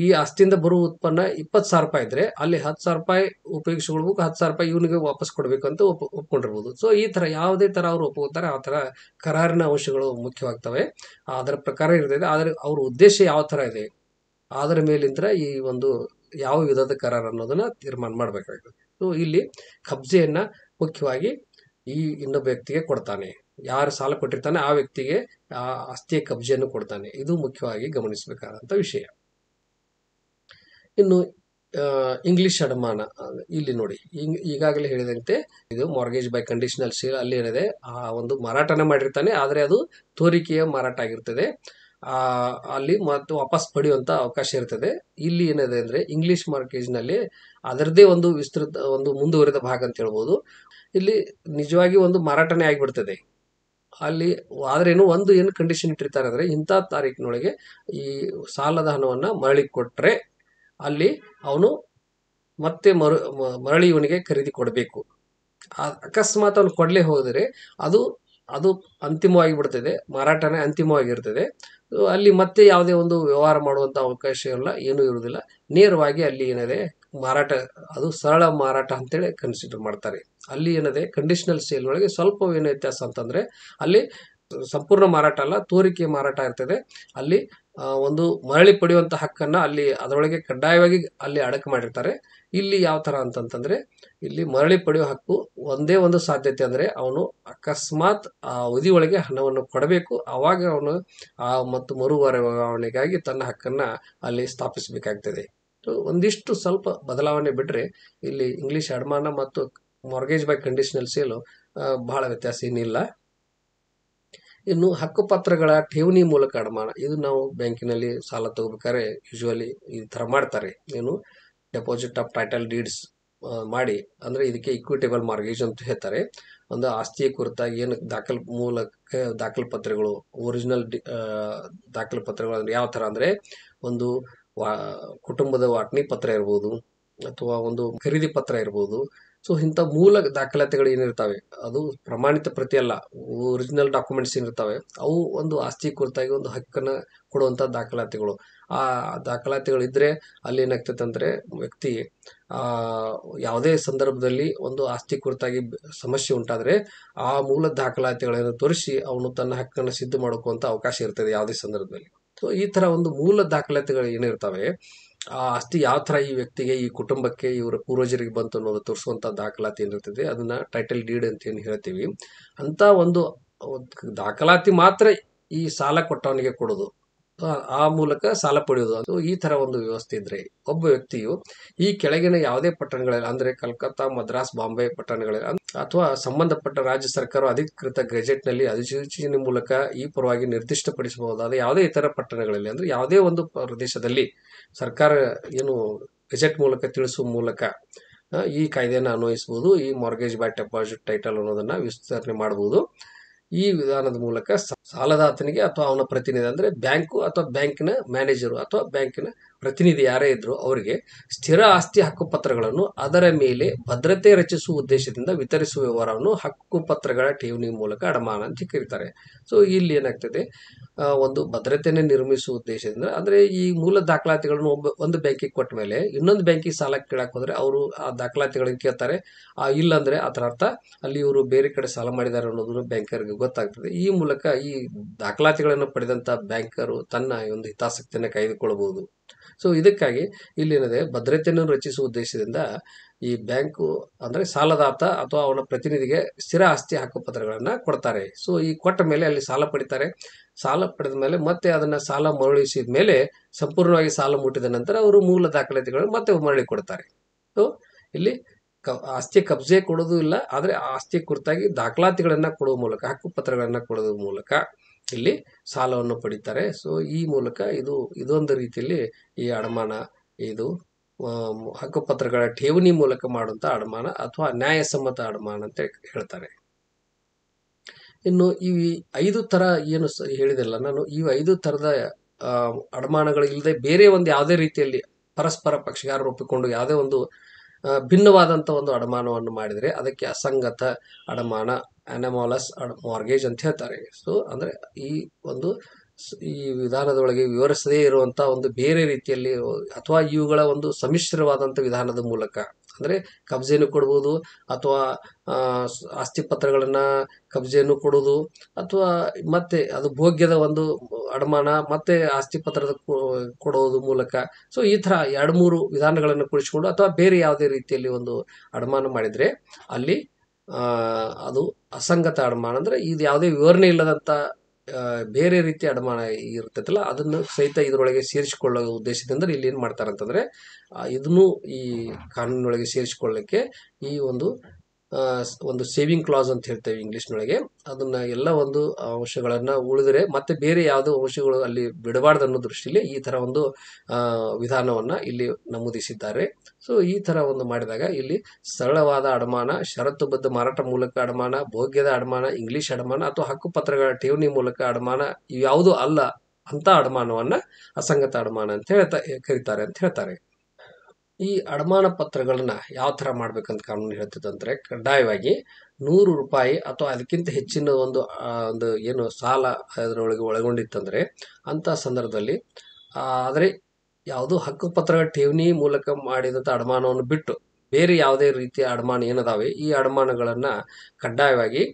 ಈ ಆಸ್ತಿಯಿಂದ ಬರುವ ಉತ್ಪನ್ನ ₹20,000 ಇದ್ರೆ ಅಲ್ಲಿ ₹10,000 ಉಪಯೋಗಿಸಿಕೊಳ್ಬೇಕು, ₹10,000 ಇವನಿಗೆ ವಾಪಸ್ ಕೊಡ್ಬೇಕು ಅಂತ ಒಪ್ಕೊಂಡಿರ್ಬೋದು. ಸೊ ಈ ತರ ಯಾವುದೇ ತರ ಅವ್ರು ಒಪ್ಕೋತಾರೆ ಆ ತರ ಕರಾರಿನ ಅಂಶಗಳು ಮುಖ್ಯವಾಗ್ತವೆ, ಅದರ ಪ್ರಕಾರ ಇರ್ತದೆ. ಆದ್ರೆ ಅವ್ರ ಉದ್ದೇಶ ಯಾವ ತರ ಇದೆ ಅದರ ಮೇಲಿಂದ ಈ ಒಂದು ಯಾವ ವಿಧದ ಕರಾರ್ ಅನ್ನೋದನ್ನ ತೀರ್ಮಾನ ಮಾಡಬೇಕಾಗ್ತದೆ. ಸೊ ಇಲ್ಲಿ ಕಬ್ಜೆಯನ್ನ ಮುಖ್ಯವಾಗಿ ಈ ಇನ್ನೊಬ್ಬ ವ್ಯಕ್ತಿಗೆ ಕೊಡ್ತಾನೆ, ಯಾರು ಸಾಲ ಕೊಟ್ಟಿರ್ತಾನೆ ಆ ವ್ಯಕ್ತಿಗೆ ಆ ಆಸ್ತಿಯ ಕಬ್ಜೆಯನ್ನು ಕೊಡ್ತಾನೆ. ಇದು ಮುಖ್ಯವಾಗಿ ಗಮನಿಸಬೇಕಾದಂತ ವಿಷಯ. ಇನ್ನು ಇಂಗ್ಲಿಷ್ ಅಡಮಾನ ಇಲ್ಲಿ ನೋಡಿ, ಈಗಾಗಲೇ ಹೇಳಿದಂತೆ ಇದು ಮಾರ್ಗೇಜ್ ಬೈ ಕಂಡೀಷನಲ್ ಸೇಲ್ ಅಲ್ಲಿ ಏನಿದೆ ಆ ಒಂದು ಮಾರಾಟನ ಮಾಡಿರ್ತಾನೆ, ಆದ್ರೆ ಅದು ತೋರಿಕೆಯ ಮಾರಾಟ ಆಗಿರ್ತದೆ. ಅಲ್ಲಿ ಮತ್ತು ವಾಪಸ್ ಪಡೆಯುವಂತ ಅವಕಾಶ ಇರ್ತದೆ. ಇಲ್ಲಿ ಏನಿದೆ ಅಂದ್ರೆ ಇಂಗ್ಲಿಷ್ ಮಾರ್ಗೇಜ್ ನಲ್ಲಿ ಅದರದೇ ಒಂದು ವಿಸ್ತೃತ ಒಂದು ಮುಂದುವರಿದ ಭಾಗ ಅಂತ ಹೇಳ್ಬೋದು. ಇಲ್ಲಿ ನಿಜವಾಗಿ ಒಂದು ಮಾರಾಟನೇ ಆಗಿಬಿಡ್ತದೆ ಅಲ್ಲಿ. ಆದ್ರೇನು ಒಂದು ಏನು ಕಂಡೀಷನ್ ಇಟ್ಟಿರ್ತಾರೆ ಅಂದ್ರೆ ಇಂಥ ತಾರೀಕಿನೊಳಗೆ ಈ ಸಾಲದ ಹಣವನ್ನ ಮರಳಿ ಕೊಟ್ರೆ ಅಲ್ಲಿ ಅವನು ಮತ್ತೆ ಮರಳಿ ಇವನಿಗೆ ಖರೀದಿ ಕೊಡಬೇಕು. ಅಕಸ್ಮಾತ್ ಅವನು ಕೊಡ್ಲೇ ಹೋದರೆ ಅದು ಅದು ಅಂತಿಮವಾಗಿ ಬಿಡ್ತದೆ, ಮಾರಾಟನೇ ಅಂತಿಮವಾಗಿರ್ತದೆ. ಅಲ್ಲಿ ಮತ್ತೆ ಯಾವುದೇ ಒಂದು ವ್ಯವಹಾರ ಮಾಡುವಂತ ಅವಕಾಶ ಇಲ್ಲ, ಏನೂ ಇರುವುದಿಲ್ಲ. ನೇರವಾಗಿ ಅಲ್ಲಿ ಏನಿದೆ ಮಾರಾಟ ಅದು ಸರಳ ಮಾರಾಟ ಅಂತೇಳಿ ಕನ್ಸಿಡರ್ ಮಾಡ್ತಾರೆ. ಅಲ್ಲಿ ಏನಿದೆ ಕಂಡೀಷನಲ್ ಸೇಲ್ ಒಳಗೆ ಸ್ವಲ್ಪ ಏನು ವ್ಯತ್ಯಾಸ ಅಂತಂದ್ರೆ ಅಲ್ಲಿ ಸಂಪೂರ್ಣ ಮಾರಾಟ ಅಲ್ಲ, ತೋರಿಕೆ ಮಾರಾಟ ಇರ್ತದೆ. ಅಲ್ಲಿ ಒಂದು ಮರಳಿ ಪಡೆಯುವಂತ ಹಕ್ಕನ್ನ ಅಲ್ಲಿ ಅದರೊಳಗೆ ಕಡ್ಡಾಯವಾಗಿ ಅಲ್ಲಿ ಅಡಕ ಮಾಡಿರ್ತಾರೆ. ಇಲ್ಲಿ ಯಾವ ತರ ಅಂತಂತಂದ್ರೆ ಇಲ್ಲಿ ಮರಳಿ ಪಡೆಯುವ ಹಕ್ಕು ಒಂದೇ ಒಂದು ಸಾಧ್ಯತೆ ಅಂದ್ರೆ ಅವನು ಅಕಸ್ಮಾತ್ ಆ ಅವಧಿ ಒಳಗೆ ಹಣವನ್ನು ಕೊಡಬೇಕು, ಅವಾಗ ಅವನು ಮತ್ತು ಮರುವರ್ಗಾವಣೆಗಾಗಿ ತನ್ನ ಹಕ್ಕನ್ನ ಅಲ್ಲಿ ಸ್ಥಾಪಿಸಬೇಕಾಗ್ತದೆ. ಒಂದಿಷ್ಟು ಸ್ವಲ್ಪ ಬದಲಾವಣೆ ಬಿಟ್ರೆ ಇಲ್ಲಿ ಇಂಗ್ಲಿಷ್ ಅಡಮಾನ ಮತ್ತು ಮಾರ್ಗೇಜ್ ಬೈ ಕಂಡೀಷನಲ್ ಸೇಲು ಬಹಳ ವ್ಯತ್ಯಾಸ ಏನಿಲ್ಲ. ಇನ್ನು ಹಕ್ಕುಪತ್ರಗಳ ಠೇವಣಿ ಮೂಲಕ ಅಡಮಾನ, ಇದು ನಾವು ಬ್ಯಾಂಕಿನಲ್ಲಿ ಸಾಲ ತಗೋಬೇಕಾದ್ರೆ ಯೂಶುವಲಿ ಈ ತರ ಮಾಡ್ತಾರೆ. ಏನು ಡೆಪಾಸಿಟ್ ಆಫ್ ಟೈಟಲ್ ಡೀಡ್ಸ್ ಮಾಡಿ, ಅಂದ್ರೆ ಇದಕ್ಕೆ ಇಕ್ವಿಟೇಬಲ್ ಮಾರ್ಗೇಜ್ ಅಂತ ಹೇಳ್ತಾರೆ. ಒಂದು ಆಸ್ತಿಯ ಕುರಿತಾಗಿ ಏನು ದಾಖಲು ಪತ್ರಗಳು, ಒರಿಜಿನಲ್ ದಾಖಲು ಪತ್ರಗಳು ಅಂದ್ರೆ ಯಾವ ತರ ಅಂದ್ರೆ ಒಂದು ಕುಟುಂಬದ ವಾಟನಿ ಪತ್ರ ಇರ್ಬೋದು ಅಥವಾ ಒಂದು ಖರೀದಿ ಪತ್ರ ಇರ್ಬೋದು. ಸೊ ಇಂಥ ಮೂಲ ದಾಖಲಾತಿಗಳು ಏನಿರ್ತಾವೆ ಅದು ಪ್ರಮಾಣಿತ ಪ್ರತಿ ಅಲ್ಲ, ಒರಿಜಿನಲ್ ಡಾಕ್ಯುಮೆಂಟ್ಸ್ ಏನಿರ್ತಾವೆ ಅವು ಒಂದು ಆಸ್ತಿ ಕುರಿತಾಗಿ ಒಂದು ಹಕ್ಕನ್ನ ಕೊಡುವಂತ ದಾಖಲಾತಿಗಳು. ಆ ದಾಖಲಾತಿಗಳು ಇದ್ರೆ ಅಲ್ಲಿ ಏನಾಗ್ತದೆ ಅಂದ್ರೆ ವ್ಯಕ್ತಿ ಯಾವುದೇ ಸಂದರ್ಭದಲ್ಲಿ ಒಂದು ಆಸ್ತಿ ಕುರಿತಾಗಿ ಸಮಸ್ಯೆ ಉಂಟಾದ್ರೆ ಆ ಮೂಲ ದಾಖಲಾತಿಗಳನ್ನು ತೋರಿಸಿ ಅವನು ತನ್ನ ಹಕ್ಕನ್ನು ಸಿದ್ಧ ಮಾಡ್ಕೊಳ್ಳುವಂತ ಅವಕಾಶ ಇರ್ತದೆ ಯಾವುದೇ ಸಂದರ್ಭದಲ್ಲಿ. ಸೊ ಈ ತರ ಒಂದು ಮೂಲ ದಾಖಲಾತಿಗಳು ಏನಿರ್ತವೆ ಆ ಆಸ್ತಿ ಯಾವ ತರ ಈ ವ್ಯಕ್ತಿಗೆ ಈ ಕುಟುಂಬಕ್ಕೆ ಇವರ ಪೂರ್ವಜರಿಗೆ ಬಂತು ಅನ್ನೋದು ತೋರಿಸುವಂತ ದಾಖಲಾತಿ ಏನಿರ್ತದೆ ಅದನ್ನ ಟೈಟಲ್ ಡೀಡ್ ಅಂತ ಏನು ಹೇಳ್ತೀವಿ. ಅಂತ ಒಂದು ದಾಖಲಾತಿ ಮಾತ್ರ ಈ ಸಾಲ ಕೊಟ್ಟವನಿಗೆ ಕೊಡೋದು. ಆ ಮೂಲಕ ಸಾಲ ಪಡೆಯುವುದು. ಅದು ಈ ತರ ಒಂದು ವ್ಯವಸ್ಥೆ ಇದ್ರೆ ಒಬ್ಬ ವ್ಯಕ್ತಿಯು ಈ ಕೆಳಗಿನ ಯಾವುದೇ ಪಟ್ಟಣಗಳಲ್ಲಿ ಅಂದ್ರೆ ಕಲ್ಕತ್ತಾ, ಮದ್ರಾಸ್, ಬಾಂಬೆ ಪಟ್ಟಣಗಳಲ್ಲಿ ಅಥವಾ ಸಂಬಂಧಪಟ್ಟ ರಾಜ್ಯ ಸರ್ಕಾರ ಅಧಿಕೃತ ಗೆಜೆಟ್ ನಲ್ಲಿ ಅಧಿಸೂಚನೆ ಮೂಲಕ ಈ ಪರವಾಗಿ ನಿರ್ದಿಷ್ಟಪಡಿಸಬಹುದಾದ ಯಾವುದೇ ಇತರ ಪಟ್ಟಣಗಳಲ್ಲಿ ಅಂದ್ರೆ ಯಾವುದೇ ಒಂದು ಪ್ರದೇಶದಲ್ಲಿ ಸರ್ಕಾರ ಏನು ಗೆಜೆಟ್ ಮೂಲಕ ತಿಳಿಸುವ ಮೂಲಕ ಈ ಕಾಯ್ದೆಯನ್ನು ಅನ್ವಯಿಸಬಹುದು. ಈ ಮಾರ್ಗೇಜ್ ಬೈ ಡೆಪಾಸಿಟ್ ಟೈಟಲ್ ಅನ್ನೋದನ್ನ ವಿಸ್ತರಣೆ ಮಾಡಬಹುದು. ಈ ವಿಧಾನದ ಮೂಲಕ ಸಾಲದಾತನಿಗೆ ಅಥವಾ ಅವನ ಪ್ರತಿನಿಧಿ ಅಂದ್ರೆ ಬ್ಯಾಂಕು ಅಥವಾ ಬ್ಯಾಂಕಿನ ಮ್ಯಾನೇಜರು ಅಥವಾ ಬ್ಯಾಂಕಿನ ಪ್ರತಿನಿಧಿ ಯಾರೇ ಇದ್ರು ಅವರಿಗೆ ಸ್ಥಿರ ಆಸ್ತಿ ಹಕ್ಕುಪತ್ರಗಳನ್ನು ಅದರ ಮೇಲೆ ಭದ್ರತೆ ರಚಿಸುವ ಉದ್ದೇಶದಿಂದ ವಿತರಿಸುವ ವ್ಯವಹಾರವನ್ನು ಹಕ್ಕುಪತ್ರಗಳ ಠೇವಣಿ ಮೂಲಕ ಅಡಮಾನ ಅಂತ ಕರೀತಾರೆ. ಸೊ ಇಲ್ಲಿ ಏನಾಗ್ತದೆ, ಒಂದು ಭದ್ರತೆಯನ್ನು ನಿರ್ಮಿಸುವ ಉದ್ದೇಶದಿಂದ ಅಂದ್ರೆ ಈ ಮೂಲ ದಾಖಲಾತಿಗಳನ್ನು ಒಂದು ಬ್ಯಾಂಕಿಗೆ ಕೊಟ್ಟ ಮೇಲೆ ಇನ್ನೊಂದು ಬ್ಯಾಂಕಿಗೆ ಸಾಲ ಕೇಳಕ್ ಹೋದ್ರೆ ಅವರು ಆ ದಾಖಲಾತಿಗಳನ್ನ ಕೇಳ್ತಾರೆ. ಇಲ್ಲಾಂದ್ರೆ ಅದರ ಅರ್ಥ ಅಲ್ಲಿ ಇವರು ಬೇರೆ ಕಡೆ ಸಾಲ ಮಾಡಿದ್ದಾರೆ ಅನ್ನೋದು ಬ್ಯಾಂಕರ್ಗೆ ಗೊತ್ತಾಗ್ತದೆ. ಈ ಮೂಲಕ ಈ ದಾಖಲಾತಿಗಳನ್ನು ಪಡೆದಂತ ಬ್ಯಾಂಕರು ತನ್ನ ಒಂದು ಹಿತಾಸಕ್ತಿಯನ್ನು ಕಾಯ್ದುಕೊಳ್ಳಬಹುದು. ಸೊ ಇದಕ್ಕಾಗಿ ಇಲ್ಲೇನಿದೆ, ಭದ್ರತೆಯನ್ನು ರಚಿಸುವ ಉದ್ದೇಶದಿಂದ ಈ ಬ್ಯಾಂಕು ಅಂದ್ರೆ ಸಾಲದಾತ ಅಥವಾ ಅವನ ಪ್ರತಿನಿಧಿಗೆ ಸ್ಥಿರ ಆಸ್ತಿ ಹಕ್ಕುಪತ್ರಗಳನ್ನ ಕೊಡ್ತಾರೆ. ಸೊ ಈ ಕೊಟ್ಟ ಮೇಲೆ ಅಲ್ಲಿ ಸಾಲ ಪಡಿತಾರೆ. ಸಾಲ ಪಡೆದ ಮೇಲೆ ಮತ್ತೆ ಅದನ್ನ ಸಾಲ ಮರಳಿಸಿದ ಮೇಲೆ ಸಂಪೂರ್ಣವಾಗಿ ಸಾಲ ಮುಟ್ಟಿದ ನಂತರ ಅವರು ಮೂಲ ದಾಖಲಾತಿಗಳನ್ನು ಮತ್ತೆ ಮರಳಿ ಕೊಡ್ತಾರೆ. ಸೊ ಇಲ್ಲಿ ಆಸ್ತಿ ಕಬ್ಜೆ ಕೊಡೋದು ಇಲ್ಲ, ಆದ್ರೆ ಆಸ್ತಿ ಕುರಿತಾಗಿ ದಾಖಲಾತಿಗಳನ್ನ ಕೊಡುವ ಮೂಲಕ ಹಕ್ಕುಪತ್ರಗಳನ್ನ ಕೊಡೋದ್ರ ಮೂಲಕ ಇಲ್ಲಿ ಸಾಲವನ್ನು ಪಡಿತಾರೆ. ಸೊ ಈ ಮೂಲಕ ಇದೊಂದು ರೀತಿಯಲ್ಲಿ ಈ ಅಡಮಾನ ಇದು ಹಕ್ಕುಪತ್ರಗಳ ಠೇವಣಿ ಮೂಲಕ ಮಾಡುವಂತ ಅಡಮಾನ ಅಥವಾ ನ್ಯಾಯಸಮ್ಮತ ಅಡಮಾನ ಅಂತ ಹೇಳ್ತಾರೆ. ಇನ್ನು ಈ 5 ತರ ಏನು ಹೇಳಿದೆಲ್ಲ ನಾನು, ಈ 5 ತರದ ಅಡಮಾನಗಳು ಇಲ್ಲದೆ ಬೇರೆ ಒಂದು ಯಾವುದೇ ರೀತಿಯಲ್ಲಿ ಪರಸ್ಪರ ಪಕ್ಷಗಾರರು ಒಪ್ಪಿಕೊಂಡು ಯಾವುದೇ ಒಂದು ಭಿನ್ನವಾದಂತ ಒಂದು ಅಡಮಾನವನ್ನು ಮಾಡಿದರೆ ಅದಕ್ಕೆ ಅಸಂಗತ ಅಡಮಾನ, ಅನಮಾಲಸ್ ಮಾರ್ಗೇಜ್ ಅಂತ ಹೇಳ್ತಾರೆ. ಸೊ ಅಂದ್ರೆ ಈ ವಿಧಾನದೊಳಗೆ ವಿವರಿಸದೇ ಇರುವಂತ ಒಂದು ಬೇರೆ ರೀತಿಯಲ್ಲಿ ಅಥವಾ ಇವುಗಳ ಒಂದು ಸಮ್ಮಿಶ್ರವಾದಂತ ವಿಧಾನದ ಮೂಲಕ ಅಂದ್ರೆ ಕಬ್ಜೆಯನ್ನು ಕೊಡಬಹುದು ಅಥವಾ ಆಸ್ತಿ ಪತ್ರಗಳನ್ನ ಕಬ್ಜೆಯನ್ನು ಕೊಡುವುದು ಅಥವಾ ಮತ್ತೆ ಅದು ಭೋಗ್ಯದ ಒಂದು ಅಡಮಾನ ಮತ್ತೆ ಆಸ್ತಿ ಪತ್ರದ ಕೊಡೋದು ಮೂಲಕ. ಸೊ ಈ ತರ 2-3 ವಿಧಾನಗಳನ್ನು ಕುಳಿಸಿಕೊಂಡು ಅಥವಾ ಬೇರೆ ಯಾವುದೇ ರೀತಿಯಲ್ಲಿ ಒಂದು ಅಡಮಾನ ಮಾಡಿದ್ರೆ ಅಲ್ಲಿ ಅದು ಅಸಂಗತ ಅಡಮಾನ ಅಂದ್ರೆ ಇದು ಯಾವುದೇ ವಿವರಣೆ ಇಲ್ಲದಂತ ಬೇರೆ ರೀತಿಯ ಅಡಮಾನ ಇರ್ತೈತಲ್ಲ ಅದನ್ನು ಸಹಿತ ಇದರೊಳಗೆ ಸೇರಿಸಿಕೊಳ್ಳುವ ಉದ್ದೇಶದಿಂದ ಇಲ್ಲಿ ಏನ್ ಮಾಡ್ತಾರೆ ಅಂತಂದ್ರೆ ಇದನ್ನು ಈ ಕಾನೂನಿನೊಳಗೆ ಸೇರಿಸಿಕೊಳ್ಳಲಿಕ್ಕೆ ಈ ಒಂದು ಸೇವಿಂಗ್ ಕ್ಲಾಸ್ ಅಂತ ಹೇಳ್ತೇವೆ ಇಂಗ್ಲಿಷ್ನೊಳಗೆ, ಅದನ್ನ ಎಲ್ಲ ಒಂದು ಅಂಶಗಳನ್ನ ಉಳಿದರೆ ಮತ್ತೆ ಬೇರೆ ಯಾವುದೋ ಅಂಶಗಳು ಅಲ್ಲಿ ಬಿಡಬಾರ್ದು ಅನ್ನೋ ದೃಷ್ಟಿಯಲ್ಲಿ ಈ ತರ ಒಂದು ವಿಧಾನವನ್ನ ಇಲ್ಲಿ ನಮೂದಿಸಿದ್ದಾರೆ. ಸೊ ಈ ತರ ಒಂದು ಮಾಡಿದಾಗ ಇಲ್ಲಿ ಸರಳವಾದ ಅಡಮಾನ, ಷರತ್ತುಬದ್ಧ ಮಾರಾಟ ಮೂಲಕ ಅಡಮಾನ, ಭೋಗ್ಯದ ಅಡಮಾನ, ಇಂಗ್ಲಿಷ್ ಅಡಮಾನ ಅಥವಾ ಹಕ್ಕುಪತ್ರಗಳ ಠೇವಣಿ ಮೂಲಕ ಅಡಮಾನ ಇವ್ಯಾವುದು ಅಲ್ಲ ಅಂತ ಅಡಮಾನವನ್ನ ಅಸಂಗತ ಅಡಮಾನ ಅಂತ ಕರೀತಾರೆ ಅಂತ ಹೇಳ್ತಾರೆ. ಈ ಅಡಮಾನ ಪತ್ರಗಳನ್ನ ಯಾವ ತರ ಮಾಡ್ಬೇಕಂತ ಕಾನೂನು ಹೇಳ್ತದಂದ್ರೆ ಕಡ್ಡಾಯವಾಗಿ 100 ರೂಪಾಯಿ ಅಥವಾ ಅದಕ್ಕಿಂತ ಹೆಚ್ಚಿನ ಒಂದು ಏನು ಸಾಲ ಅದರೊಳಗೆ ಒಳಗೊಂಡಿತ್ತಂದ್ರೆ ಅಂತ ಸಂದರ್ಭದಲ್ಲಿ ಆದರೆ ಯಾವುದು ಹಕ್ಕುಪತ್ರಗಳ ಠೇವಣಿ ಮೂಲಕ ಮಾಡಿದಂತ ಅಡಮಾನವನ್ನು ಬಿಟ್ಟು ಬೇರೆ ಯಾವುದೇ ರೀತಿಯ ಅಡಮಾನ ಏನದಾವೆ ಈ ಅಡಮಾನಗಳನ್ನ ಕಡ್ಡಾಯವಾಗಿ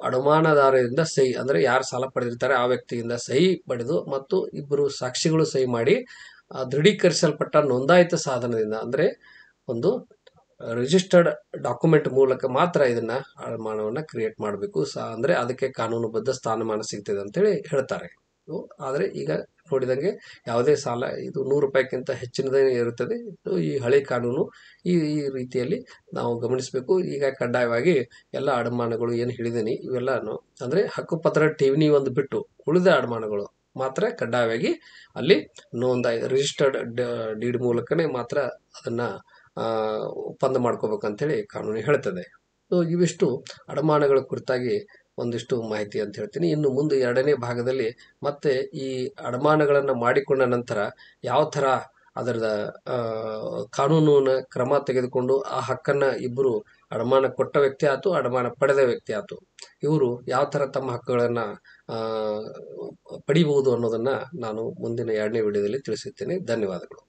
ಅಡಮಾನದಾರರಿಂದ ಸಹಿ ಅಂದ್ರೆ ಯಾರು ಸಾಲ ಪಡೆದಿರ್ತಾರೆ ಆ ವ್ಯಕ್ತಿಯಿಂದ ಸಹಿ ಪಡೆದು ಮತ್ತು 2 ಸಾಕ್ಷಿಗಳು ಸಹಿ ಮಾಡಿ ದೃಢೀಕರಿಸಲ್ಪಟ್ಟ ನೋಂದಾಯಿತ ಸಾಧನದಿಂದ ಅಂದ್ರೆ ಒಂದು ರಿಜಿಸ್ಟರ್ಡ್ ಡಾಕ್ಯುಮೆಂಟ್ ಮೂಲಕ ಮಾತ್ರ ಇದನ್ನ ಅಡಮಾನವನ್ನ ಕ್ರಿಯೇಟ್ ಮಾಡಬೇಕು. ಅಂದ್ರೆ ಅದಕ್ಕೆ ಕಾನೂನುಬದ್ಧ ಸ್ಥಾನಮಾನ ಸಿಗ್ತದೆ ಅಂತೇಳಿ ಹೇಳ್ತಾರೆ. ಆದ್ರೆ ಈಗ ನೋಡಿದಂಗೆ ಯಾವುದೇ ಸಾಲ ಇದು 100 ರೂಪಾಯಿಗಿಂತ ಹೆಚ್ಚಿನದೇ ಇರುತ್ತದೆ. ಈ ಹಳೆ ಕಾನೂನು ಈ ರೀತಿಯಲ್ಲಿ ನಾವು ಗಮನಿಸಬೇಕು. ಈಗ ಕಡ್ಡಾಯವಾಗಿ ಎಲ್ಲ ಅಡಮಾನಗಳು ಏನು ಹೇಳಿದೀನಿ ಇವೆಲ್ಲಾನು ಅಂದ್ರೆ ಹಕ್ಕುಪತ್ರ ಠೇವಣಿ ಒಂದು ಬಿಟ್ಟು ಉಳಿದ ಅಡಮಾನಗಳು ಮಾತ್ರ ಕಡ್ಡಾಯವಾಗಿ ಅಲ್ಲಿ ರಿಜಿಸ್ಟರ್ಡ್ ಡೀಡ್ ಮೂಲಕನೇ ಮಾತ್ರ ಅದನ್ನ ಒಪ್ಪಂದ ಮಾಡ್ಕೋಬೇಕಂತೇಳಿ ಕಾನೂನು ಹೇಳ್ತದೆ. ಸೊ ಇವಿಷ್ಟು ಅಡಮಾನಗಳ ಕುರಿತಾಗಿ ಒಂದಿಷ್ಟು ಮಾಹಿತಿ ಅಂತ ಹೇಳ್ತೀನಿ. ಇನ್ನು ಮುಂದೆ 2ನೇ ಭಾಗದಲ್ಲಿ ಮತ್ತೆ ಈ ಅಡಮಾನಗಳನ್ನ ಮಾಡಿಕೊಂಡ ನಂತರ ಯಾವ ತರ ಅದರ ಕಾನೂನಿನ ಕ್ರಮ ತೆಗೆದುಕೊಂಡು ಆ ಹಕ್ಕನ್ನ ಇಬ್ಬರು ಅಡಮಾನ ಕೊಟ್ಟ ವ್ಯಕ್ತಿ ಆಯ್ತು, ಅಡಮಾನ ಪಡೆದ ವ್ಯಕ್ತಿ ಆಯ್ತು, ಇವರು ಯಾವ ತರ ತಮ್ಮ ಹಕ್ಕುಗಳನ್ನ ಪಡಿಬಹುದು ಅನ್ನೋದನ್ನ ನಾನು ಮುಂದಿನ 2ನೇ ವಿಡಿಯೋದಲ್ಲಿ ತಿಳಿಸುತ್ತೇನೆ. ಧನ್ಯವಾದಗಳು.